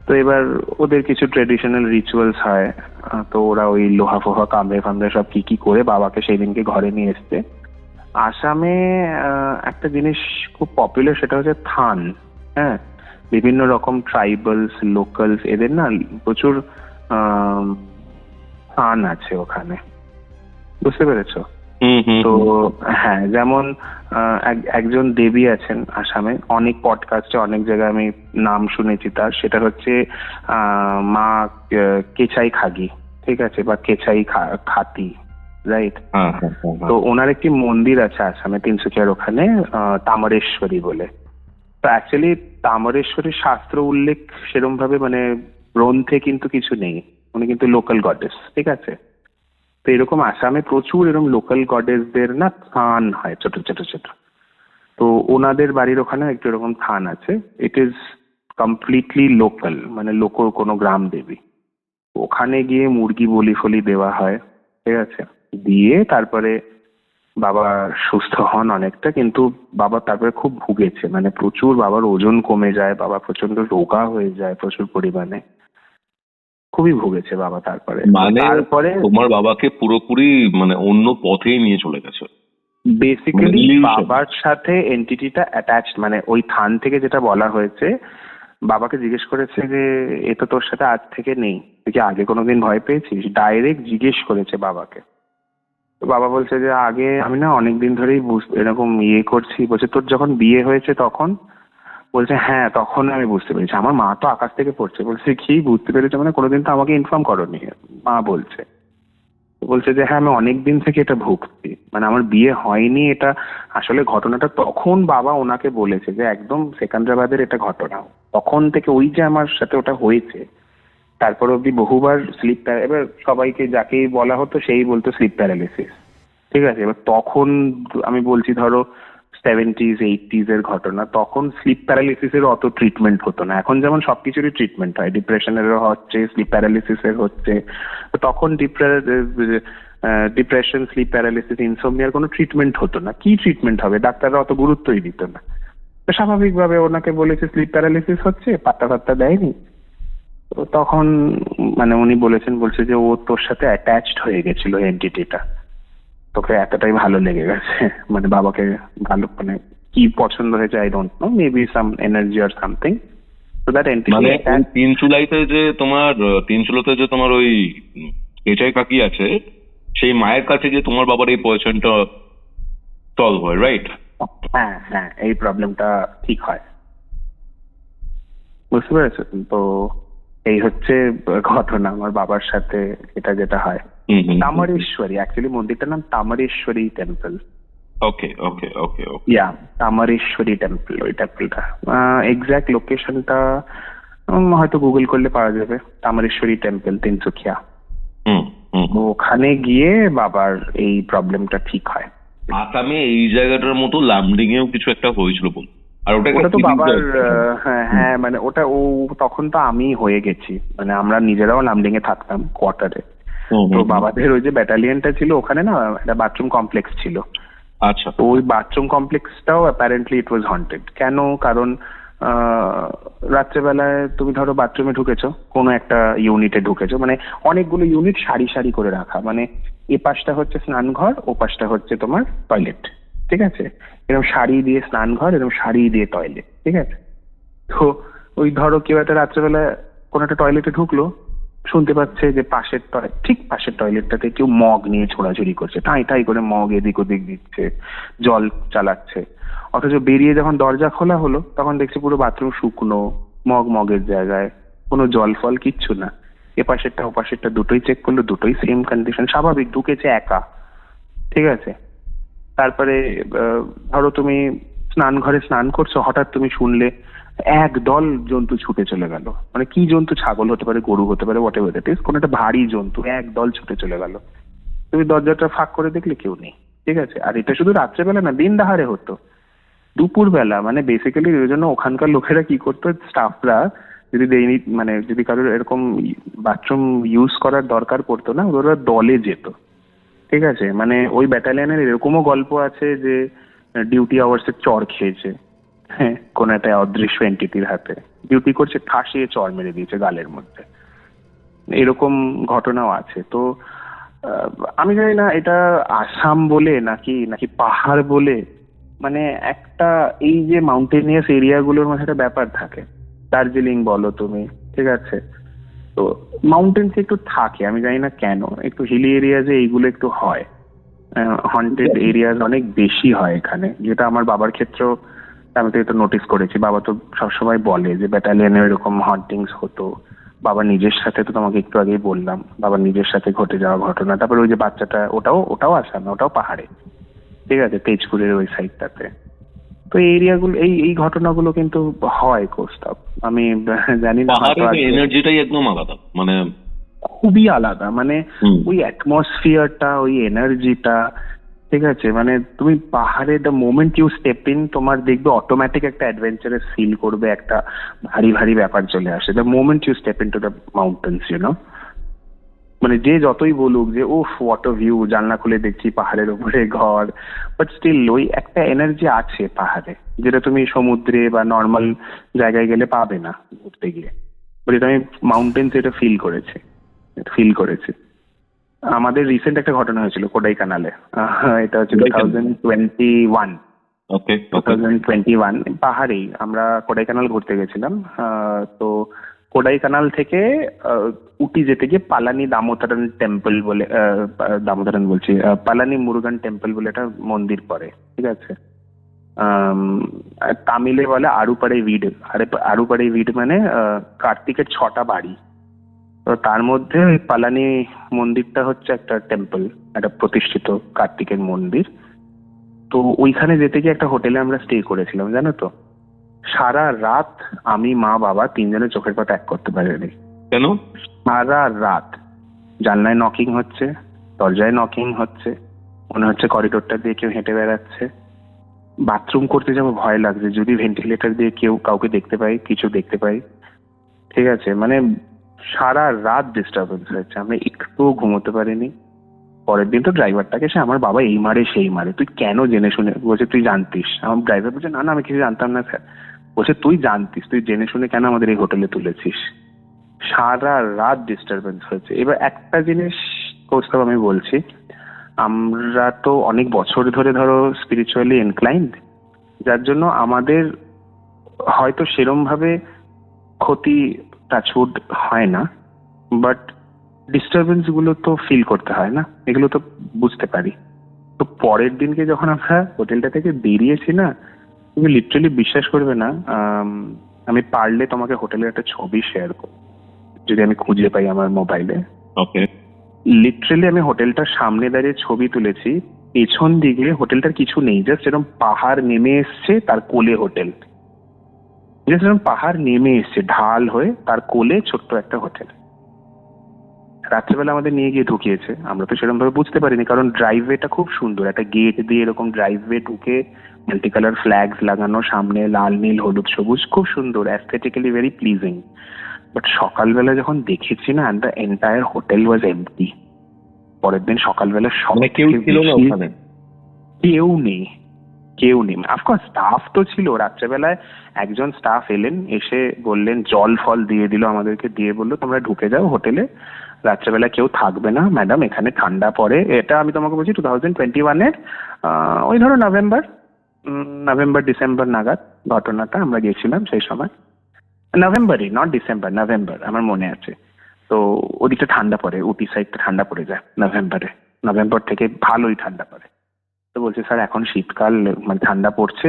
তো এবার ওদের কিছু ট্রেডিশনাল রিচুয়ালস হয়, তো ওরা ওই লোহা ফোহা কামড়ে ফামড়ে সব কি করে বাবাকে সেই দিনকে ঘরে নিয়ে এসছে। আসামে একটা জিনিস খুব পপুলার, সেটা হচ্ছে থান। হ্যাঁ, বিভিন্ন রকম ট্রাইবালস লোকালস এদের না প্রচুর থান আছে ওখানে, বুঝতে পেরেছো? তো হ্যাঁ, যেমন একজন দেবী আছেন আসামে, অনেক পডকাস্টে অনেক জায়গায় আমি নাম শুনেছি তার, সেটা হচ্ছে মা কেচাই খাগি, ঠিক আছে, বা কেচাই খাতি, রাইট? তো ওনার একটি মন্দির আছে আসামে তিনসুকিয়ার ওখানে, তামরেশ্বরী বলে। তো অ্যাকচুয়ালি তামরেশ্বরীর শাস্ত্র উল্লেখ সেরকম ভাবে মানে গ্রন্থে কিন্তু কিছু নেই, উনি কিন্তু লোকাল গডেস, ঠিক আছে। তো এরকম আসামে প্রচুর এরকম লোকাল গডেসদের না থান হয়, ছোট ছোট ছোট। তো ওনাদের বাড়ির ওখানে একটু এরকম থান আছে, ইট ইজ কমপ্লিটলি লোকাল, মানে লোকর কোনো গ্রাম দেবী। ওখানে গিয়ে মুরগি বলি ফলি দেওয়া হয়, ঠিক আছে, দিয়ে তারপরে বাবা সুস্থ হন অনেকটা, কিন্তু বাবা তারপরে খুব ভুগেছে, মানে প্রচুর বাবার ওজন কমে যায়, বাবা প্রচন্ড রোগা হয়ে যায় প্রচুর পরিমাণে। খুবই ভুগেছে বাবা তারপরে। মানে তারপরে তোমার বাবাকে পুরোপুরি মানে অন্য পথেই নিয়ে চলে গেছে। বেসিক্যালি মানে illusion। বাবার সাথে এন্টিটিটা অ্যাটাচড, মানে ওই থান থেকে যেটা বলা হয়েছে, বাবাকে জিজ্ঞেস করেছে যে এ তো তোর সাথে আজ থেকে নেই, তুই কি আগে কোনোদিন ভয় পেয়েছিস? ডাইরেক্ট জিজ্ঞেস করেছে বাবাকে। তো বাবা বলছে যে আগে আমি না অনেকদিন ধরেই এরকম করছি। বলছে তোর যখন বিয়ে হয়েছে তখন? বলছে হ্যাঁ, তখন আমি বুঝতে পেরেছি। আমার মা তো আকাশ থেকে পড়ছে। বলছে কি বুঝতে পেরেছে মানে? কোনোদিন তো আমাকে ইনফর্ম করোনি। মা বলছে বলছে যে হ্যাঁ, আমি অনেক দিন থেকে এটা ভুগছি, মানে আমার বিয়ে হয়নি। এটা আসলে ঘটনাটা তখন বাবা ওনাকে বলেছে যে একদম সেকেন্দ্রাবাদের এটা ঘটনা। তখন থেকে ওই যে আমার সাথে ওটা হয়েছে, তারপর অব্দি বহুবার স্লিপ, এবার সবাইকে যাকেই বলা হতো সেই বলতো স্লিপ প্যারালিসিস। ঠিক আছে, এবার তখন আমি বলছি ধরো 70s 80s এর ঘটনা, তখন স্লিপ প্যারালিসিসের অত ট্রিটমেন্ট হতো না। এখন যেমন সবকিছুরই ট্রিটমেন্ট হয়, ডিপ্রেশনেরও হচ্ছে, স্লিপ প্যারালিসিসের হচ্ছে। তো তখন ডিপ্রেশন, স্লিপ প্যারালিসিস, ইনসোমনিয়ার কোনো ট্রিটমেন্ট হতো না। কি ট্রিটমেন্ট হবে? ডাক্তাররা অত গুরুত্বই দিত না। তো স্বাভাবিকভাবে ওনাকে বলেছে স্লিপ প্যারালিসিস হচ্ছে, পাত্তা ফাত্তা দেয়নি। তো তখন মানে উনি বলছে যে ও তোর সাথে অ্যাটাচড হয়ে গেছিল এন্টিটিটা, তোকে এতটাই ভালো লেগে গেছে। মানে বাবাকে ভালো, মানে কি পছন্দ হয়েছে I don't know, maybe some energy or something. তো দ্যাট মানে এন্টিটি ওই তিনচুলাতে যে তোমার ওই কেচাই কাকি আছে, সেই মায়ের কাছে যে তোমার বাবার এই পয়সনটা সলভ হয়, রাইট? হ্যাঁ হ্যাঁ, এই প্রবলেমটা ঠিক হয়। বুঝতে পেরেছো? তো এই হচ্ছে ঘটনা আমার বাবার সাথে এটা যেটা হয়। তামারেশ্বরী, অ্যাকচুয়ালি মন্দিরটার নাম তামারেশ্বরী টেম্পল। ওকে ওকে ওকে ওকে। ইয়া, তামারেশ্বরী টেম্পল, ওই টেম্পলটা এক্সাক্ট লোকেশনটা হয়তো গুগল করলে পাওয়া যাবে। তামারেশ্বরী টেম্পল, তিনসুকিয়া। ওখানে গিয়ে বাবার এই প্রবলেমটা ঠিক হয়। আসামে এই জায়গাটার মতো লামডিং এও কিছু একটা হয়েছিল বল, আর ওটা ওটা তো বাবার, হ্যাঁ হ্যাঁ, মানে ওটা ও তখন তো আমি হয়ে গেছি, মানে আমরা নিজেরাও লামডিং এ থাকতাম কোয়ার্টারে। তো বাবাদের ওই যে ব্যাটালিয়নটা ছিল ওখানে না, একটা বাথরুম কমপ্লেক্স ছিল। আচ্ছা। তো ওই বাথরুম কমপ্লেক্সটাও অ্যাপারেন্টলি ইট ওয়াজ হন্টেড। কেন? কারণ রাত্রেবেলায় তুমি ধরো বাথরুমে ঢুকেছো, কোনো একটা ইউনিটে ঢুকেছো, মানে অনেকগুলো ইউনিট সারি সারি করে রাখা, মানে এ পাশটা হচ্ছে স্নানঘর, ও পাশটা হচ্ছে তোমার টয়লেট। ঠিক আছে, এরকম শাড়ি দিয়ে স্নানঘর, এরকম শাড়ি দিয়ে টয়লেট। ঠিক আছে, তো ওই ধরো কেউ একটা রাত্রেবেলা কোনো একটা টয়লেটে ঢুকলো, শুনতে পাচ্ছে যে পাশের ঠিক পাশের টয়লেটটাতে কেউ মগ নিয়ে ছোড়াছুড়ি করছে, ঠাই ঠাই করে মগ এদিক ওদিক দিচ্ছে, জল চালাচ্ছে। অথচ বেরিয়ে যখন দরজা খোলা হলো তখন দেখছি পুরো বাথরুম শুকনো, মগের জায়গায়, কোনো জল ফল কিচ্ছু না। এ পাশেরটা ও পাশেরটা দুটোই চেক করলো, দুটোই সেম কন্ডিশন, স্বাভাবিক, ঢুকেছে একা। ঠিক আছে, তারপরে ধরো তুমি স্নান ঘরে স্নান করছো, হঠাৎ তুমি শুনলে এক দল জন্তু ছুটে চলে গেল। মানে কি জন্তু? ছাগল হতে পারে, গরু হতে পারে, হোয়াট এভার ইট ইজ, কোনো একটা ভারী জন্তু এক দল ছুটে চলে গেল। তুমি দরজাটা ফাঁক করে দেখলে কেউ নেই। ঠিক আছে, আর এটা শুধু রাত্রেবেলা না, দিন দাহারে হতো, দুপুর বেলা। মানে বেসিক্যালি ওই জন্য ওখানকার লোকেরা কি করতো, স্টাফরা যদি দৈনিক, মানে যদি কারোর এরকম বাথরুম ইউজ করার দরকার পড়তো না, ওরা দলে যেত। ঠিক আছে, মানে ওই ব্যাটালিয়নের এরকমও গল্প আছে যে ডিউটি আওয়ার্সে চড় খেয়েছে, হ্যাঁ, কোন একটা অদৃশ্য এন্টিটির হাতে ডিউটি করছে, ঠাসিয়ে চড় মেরে দিয়েছে গালের মধ্যে। এরকম ঘটনাও আছে। তো আমি জানি না এটা আসাম বলে নাকি নাকি পাহাড় বলে, মানে একটা এই যে মাউন্টেনিয়াস এরিয়াগুলোর মধ্যে একটা ব্যাপার থাকে। দার্জিলিং বলো তুমি, ঠিক আছে, তো মাউন্টেন্স একটু থাকে, আমি জানি না কেন, একটু হিলি এরিয়াজে এইগুলো একটু হয়, হন্টেড এরিয়াজ অনেক বেশি হয় এখানে, যেটা আমার বাবার ক্ষেত্রেও আমি তো এটা নোটিস করেছি। বাবা তো সবসময় বলে যে ব্যাটালিয়নে এরকম হন্টিংস হতো। বাবা নিজের সাথে তো তোমাকে একটু আগেই বললাম, বাবার নিজের সাথে ঘটে যাওয়া ঘটনা। তারপরে ওই যে বাচ্চাটা, ওটাও আসাম, ওটাও পাহাড়ে। ঠিক আছে, তেজপুরের ওই সাইডটাতে। তো এই এরিয়াগুলো, এই ঘটনাগুলো কিন্তু হয় কোস্তাব। আমি জানি না, এনার্জিটাই একদম আলাদা, মানে খুবই আলাদা, মানে ওই অ্যাটমসফিয়ারটা, ওই এনার্জিটা। ঠিক আছে, মানে তুমি পাহাড়ে the moment you step in, তোমার দেখবে অটোমেটিক একটা অ্যাডভেঞ্চারাস ফিল করবে, একটা ভারী ভারী ব্যাপার চলে আসে the moment you step in to the mountains, you know. মানে যে যতই বলুক যে উফ হোয়াট আ ভিউ, জানলা খুলে দেখছি পাহাড়ের উপরে ঘর, বাট স্টিল ওই একটা এনার্জি আছে পাহাড়ে, যেটা তুমি সমুদ্রে বা নর্মাল জায়গায় গেলে পাবে না ঘুরতে গিয়ে। যেটা আমি মাউন্টেন্স এটা ফিল করেছি। আমাদের রিসেন্ট একটা ঘটনা হয়েছিল কোডাইকানালে, এটা হচ্ছে 2021 ওকে 2021 পাহাড়েই আমরা কোডাইকানাল ঘুরতে গেছিলাম। তো কোডাইকানাল থেকে উটি যেতে গিয়ে পালানি দামোদরন টেম্পল বলে, দামোদরন বলছি, পালানি মুরুগান টেম্পল বলে একটা মন্দির পড়ে, ঠিক আছে। তামিলে বলে আরুপাড়ে ভিড। আরুপাড়ে ভিড মানে কার্তিকের 6টা বাড়ি। তো তার মধ্যে ওই পালানি মন্দিরটা হচ্ছে একটা টেম্পল, একটা প্রতিষ্ঠিত কার্তিকের মন্দির। তো ওইখানে যেতে গিয়ে একটা হোটেলে আমরা স্টে করেছিলাম, জানো তো। সারা রাত আমি, মা, বাবা 3জনের চোখের পাতা এক করতে পারিনি। কেন? সারা রাত জানলায় নকিং হচ্ছে, দরজায় নকিং হচ্ছে, মনে হচ্ছে করিডোরটা দিয়ে কেউ হেঁটে বেড়াচ্ছে। বাথরুম করতে যাবো ভয় লাগছে, যদি ভেন্টিলেটর দিয়ে কাউকে দেখতে পাই, কিছু দেখতে পাই, ঠিক আছে। মানে সারা রাত ডিস্টারবেন্স হয়েছে, আমরা একটুও ঘুমোতে পারিনি। পরের দিন তো ড্রাইভারটাকে সে আমার বাবা এই মারে সেই মারে, তুই কেন জেনে শুনে, বলছে তুই জানতিস। আমার ড্রাইভার বলছে না না আমি কিছু জানতাম না স্যার। বলছে তুই জানতিস, তুই জেনে শুনে কেন আমাদের এই হোটেলে তুলেছিস। সারা রাত ডিস্টারবেন্স হয়েছে। এবার একটা জিনিস কৌস্তব আমি বলছি, আমরা তো অনেক বছর ধরে ধরো স্পিরিচুয়ালি ইনক্লাইন্ড, যার জন্য আমাদের হয়তো সেরম ভাবে ক্ষতি টাচউড হয় না, বাট ডিস্টারবেন্স গুলো তো ফিল করতে হয় না, এগুলো তো বুঝতে পারি। তো পরের দিনকে যখন আমরা হোটেলটা থেকে বেরিয়েছি না, তুমি লিটারালি বিশ্বাস করবে না, আমি পারলে তোমাকে হোটেলের একটা ছবি শেয়ার করব যদি আমি খুঁজে পাই আমার মোবাইলে। ওকে। লিটারালি আমি হোটেলটার সামনে দাঁড়িয়ে ছবি তুলেছি, পেছন দিকে হোটেলটার কিছু নেই, জাস্ট এরকম পাহাড় নেমে এসছে, তার কোলে হোটেল, জাস্ট এরকম পাহাড় নেমে এসছে ঢাল হয়ে, তার কোলে ছোট্ট একটা হোটেল। রাত্রেবেলা আমাদের নিয়ে গিয়ে ঢুকিয়েছে, আমরা তো সেরকম ভাবে বুঝতে পারিনি, কারণ ড্রাইভওয়েটা খুব সুন্দর, একটা গেট দিয়ে এরকম ড্রাইভওয়ে ঢুকে, মাল্টি কালার ফ্ল্যাগস লাগানো, সামনে লাল নীল হলুদ সবুজ, খুব সুন্দর, অ্যাস্থেটিক্যালি ভেরি প্লিজিং। বাট সকালবেলা যখন দেখেছি না, the entire hotel was empty. পরের দিন সকালবেলা কেউ ছিল না ওখানে? কেউ নেই। অফকোর্স স্টাফ তো ছিল, রাত্রেবেলায় একজন স্টাফ এলেন, এসে বললেন, জল ফল দিয়ে দিল আমাদেরকে, দিয়ে বললো তোমরা ঢুকে যাও হোটেলে, রাত্রেবেলা কেউ থাকবে না ম্যাডাম, এখানে ঠান্ডা পড়ে। এটা আমি তোমাকে বলছি 2021-এর ওই ধরো নভেম্বর ডিসেম্বর নাগাদ ঘটনাটা, আমরা গেছিলাম সেই সময়। নভেম্বরই, নট ডিসেম্বর, নভেম্বর আমার মনে আছে। তো ওদিকটা ঠান্ডা পড়ে, উটি সাইডটা ঠান্ডা পড়ে যায় নভেম্বর থেকে ভালোই ঠান্ডা পড়ে। তো বলছে স্যার এখন শীতকাল, মানে ঠান্ডা পড়ছে,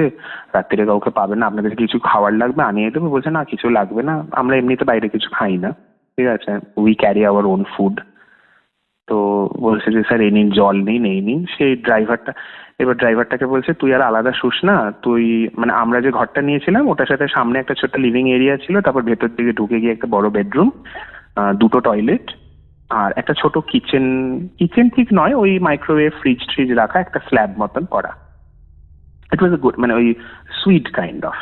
রাত্রিরে কাউকে পাবে না, আপনাদের কিছু খাবার লাগবে আনিয়ে দেবো। বলছে না কিছু লাগবে না, আমরা এমনিতে বাইরে কিছু খাই না, ঠিক আছে, we carry our own food. তো বলছে যে স্যার এই নিন জল নিন, এই নিন। সেই ড্রাইভারটাকে বলছে তুই আর আলাদা শুস না, তুই মানে আমরা যে ঘরটা নিয়েছিলাম ওটার সাথে সামনে একটা ছোট্ট লিভিং এরিয়া ছিল, তারপর ভেতর দিকে ঢুকে গিয়ে একটা বড় বেডরুম, 2টো টয়লেট আর একটা ছোট কিচেন ঠিক নয়, ওই মাইক্রোওয়েভ ফ্রিজ রাখা একটা স্ল্যাব মতন করা। ইট ওয়াজ গুড, মানে ওই সুইট কাইন্ড অফ।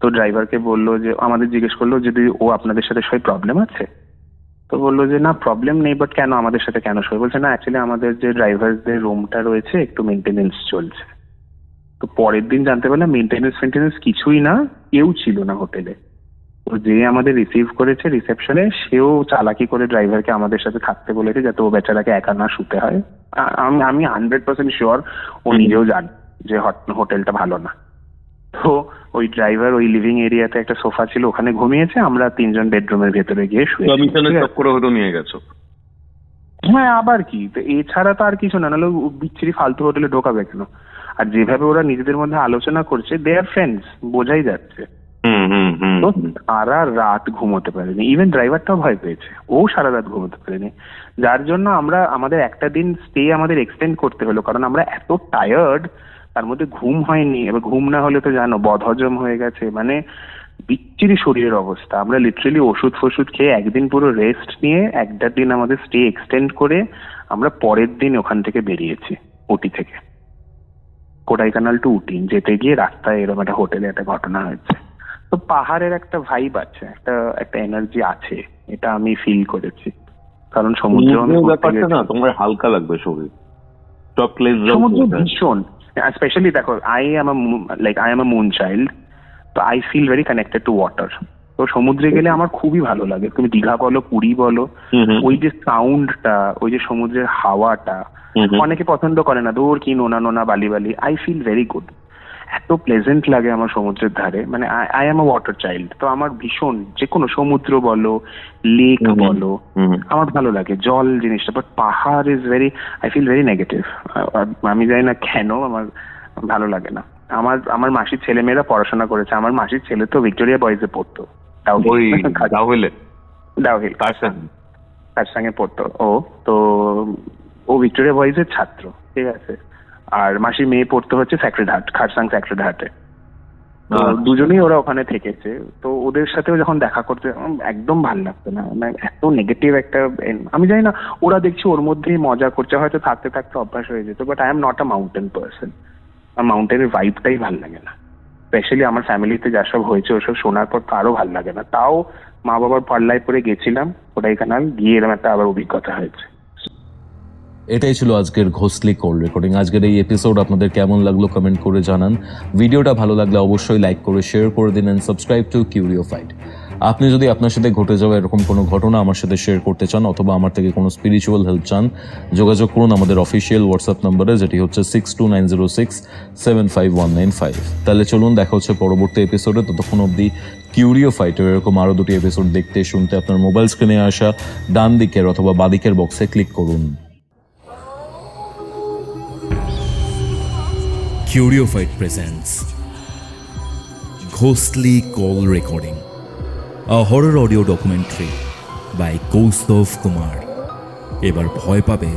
তো ড্রাইভারকে বললো যে, আমাদের জিজ্ঞেস করলো যদি ও আপনাদের সাথে সবাই প্রবলেম আছে। তো বললো যে না প্রবলেম নেই, বাট কেন আমাদের সাথে কেন শোয়? বলছে না অ্যাকচুয়ালি আমাদের যে ড্রাইভারদের রুমটা রয়েছে একটু মেনটেনেন্স চলছে। তো পরের দিন জানতে পারলাম মেনটেনেন্স কিছুই না, কেউ ছিল না হোটেলে। তো যে আমাদের রিসিভ করেছে রিসেপশনে, সেও চালাকি করে ড্রাইভারকে আমাদের সাথে থাকতে বলেছে যাতে ও বেচারাকে একা না শুতে হয়। আমি 100% শিওর ও নিজেও জানে যে হোটেলটা ভালো না। তো ওই ড্রাইভার ওই লিভিং এরিয়াতে একটা সোফা ছিল, ওখানে ঘুমিয়েছে, আমরা 3জন বেডরুমের ভেতরে গিয়ে শুয়ে নিয়ে গেছো। হ্যাঁ আবার কি, তো এছাড়া তো আর কিছু না, নাহলে বিচ্ছিরি ফালতু হোটেলে ঢোকাবে কেন? আর যেভাবে ওরা নিজেদের মধ্যে আলোচনা করছে, দে আর ফ্রেন্ডস, বোঝাই যাচ্ছে। তো সারা রাত ঘুমোতে পারেনি, ইভেন ড্রাইভারটাও ভয় পেয়েছে, ও সারা রাত ঘুমোতে পারেনি, যার জন্য আমাদের একটা দিন স্টে আমাদের এক্সটেন্ড করতে হলো, কারণ আমরা এত টায়ার্ড, তার মধ্যে ঘুম হয়নি। এবার ঘুম না হলে তো জানো বদহজম হয়ে গেছে, মানে বিচ্ছিরি শরীরের অবস্থা। আমরা লিটারেলি ওষুধ খেয়ে একদিন পুরো রেস্ট নিয়ে একটা দিন আমাদের স্টে এক্সটেন্ড করে আমরা পরের দিন ওখান থেকে বেরিয়েছি, উটি থেকে। কোডাইকানাল টু উটি যেতে গিয়ে রাস্তায় এরকম একটা হোটেলে একটা ঘটনা হয়েছে। তো পাহাড়ের একটা ভাইব আছে, একটা এনার্জি আছে, এটা আমি ফিল করেছি, কারণ সমুদ্র না তোমার হালকা লাগবে শরীর, সমুদ্র ভীষণ, স্পেশালি দেখো I am a moon child, তো I feel very connected to water. তো সমুদ্রে গেলে আমার খুবই ভালো লাগে, তুমি দীঘা বলো পুরী বলো, ওই যে সাউন্ডটা, ওই যে সমুদ্রের হাওয়াটা, অনেকে পছন্দ করে না, দূর কি নোনা নোনা বালি বালি, আই ফিল ভেরি গুড, এত প্লেজেন্ট লাগে আমার সমুদ্রের ধারে, মানে I am a water child, তো আমার ভীষণ যে কোনো সমুদ্র বলো লেক বলো আমার ভালো লাগে জল জিনিসটা, বাট পাহাড় is very, I feel very negative, আমি জানি না কেন আমার ভালো লাগে না। আমার মাসির ছেলেমেয়েরা পড়াশোনা করেছে, আমার মাসির ছেলে তো ভিক্টোরিয়া বয়েজে পড়তো, ডাউহিল তার সঙ্গে পড়তো ও, তো ও ভিক্টোরিয়া বয়েজের ছাত্র, ঠিক আছে, আর মাসির মেয়ে পড়তে হচ্ছে স্যাক্রেড হার্ট, খারসাং স্যাক্রেড হার্টে, তো দুজনেই ওরা ওখানে থেকেছে, তো ওদের সাথেও যখন দেখা করতে একদম ভাল লাগতো না, মানে এত নেগেটিভ একটা, আমি জানি না, ওরা দেখছি ওর মধ্যেই মজা করছে, হয়তো থাকতে থাকতে অভ্যাস হয়ে যেত, but I am not a mountain person, আমার মাউন্টেনের ভাইবটাই ভাল লাগে না, স্পেশালি আমার ফ্যামিলিতে যা সব হয়েছে ওসব শোনার পর তো আরো ভাল লাগে না, তাও মা বাবার পাল্লায় পরে গেছিলাম কোডাইকানাল, গিয়ে এরকম একটা আবার অভিজ্ঞতা হয়েছে। এটাই ছিল আজকের ঘোষলি কল রেকর্ডিং। আজকের এই এপিসোড আপনাদের কেমন লাগলো কমেন্ট করে জানান। ভিডিওটা ভালো লাগলে অবশ্যই লাইক করে শেয়ার করে দিন এন্ড সাবস্ক্রাইব টু কিউরিওফাইড। আপনি যদি আপনার সাথে ঘটে যাওয়া এরকম কোনো ঘটনা আমার সাথে শেয়ার করতে চান অথবা আমার থেকে কোনো স্পিরিচুয়াল হেল্প চান, যোগাযোগ করুন আমাদের অফিসিয়াল হোয়াটসঅ্যাপ নম্বরে, যেটি হচ্ছে 6290675195। তাহলে চলুন দেখা হচ্ছে পরবর্তী এপিসোডে। ততক্ষণ অবধি কিউরিওফাইটের এরকম আরও দুটি এপিসোড দেখতে শুনতে আপনার মোবাইল স্ক্রিনে আসা ডান দিকের অথবা বাদিকের বক্সে ক্লিক করুন। Curiofied presents Ghostly Call Recording, a horror audio documentary by Kaustav Kumar. এবার ভয় পাবে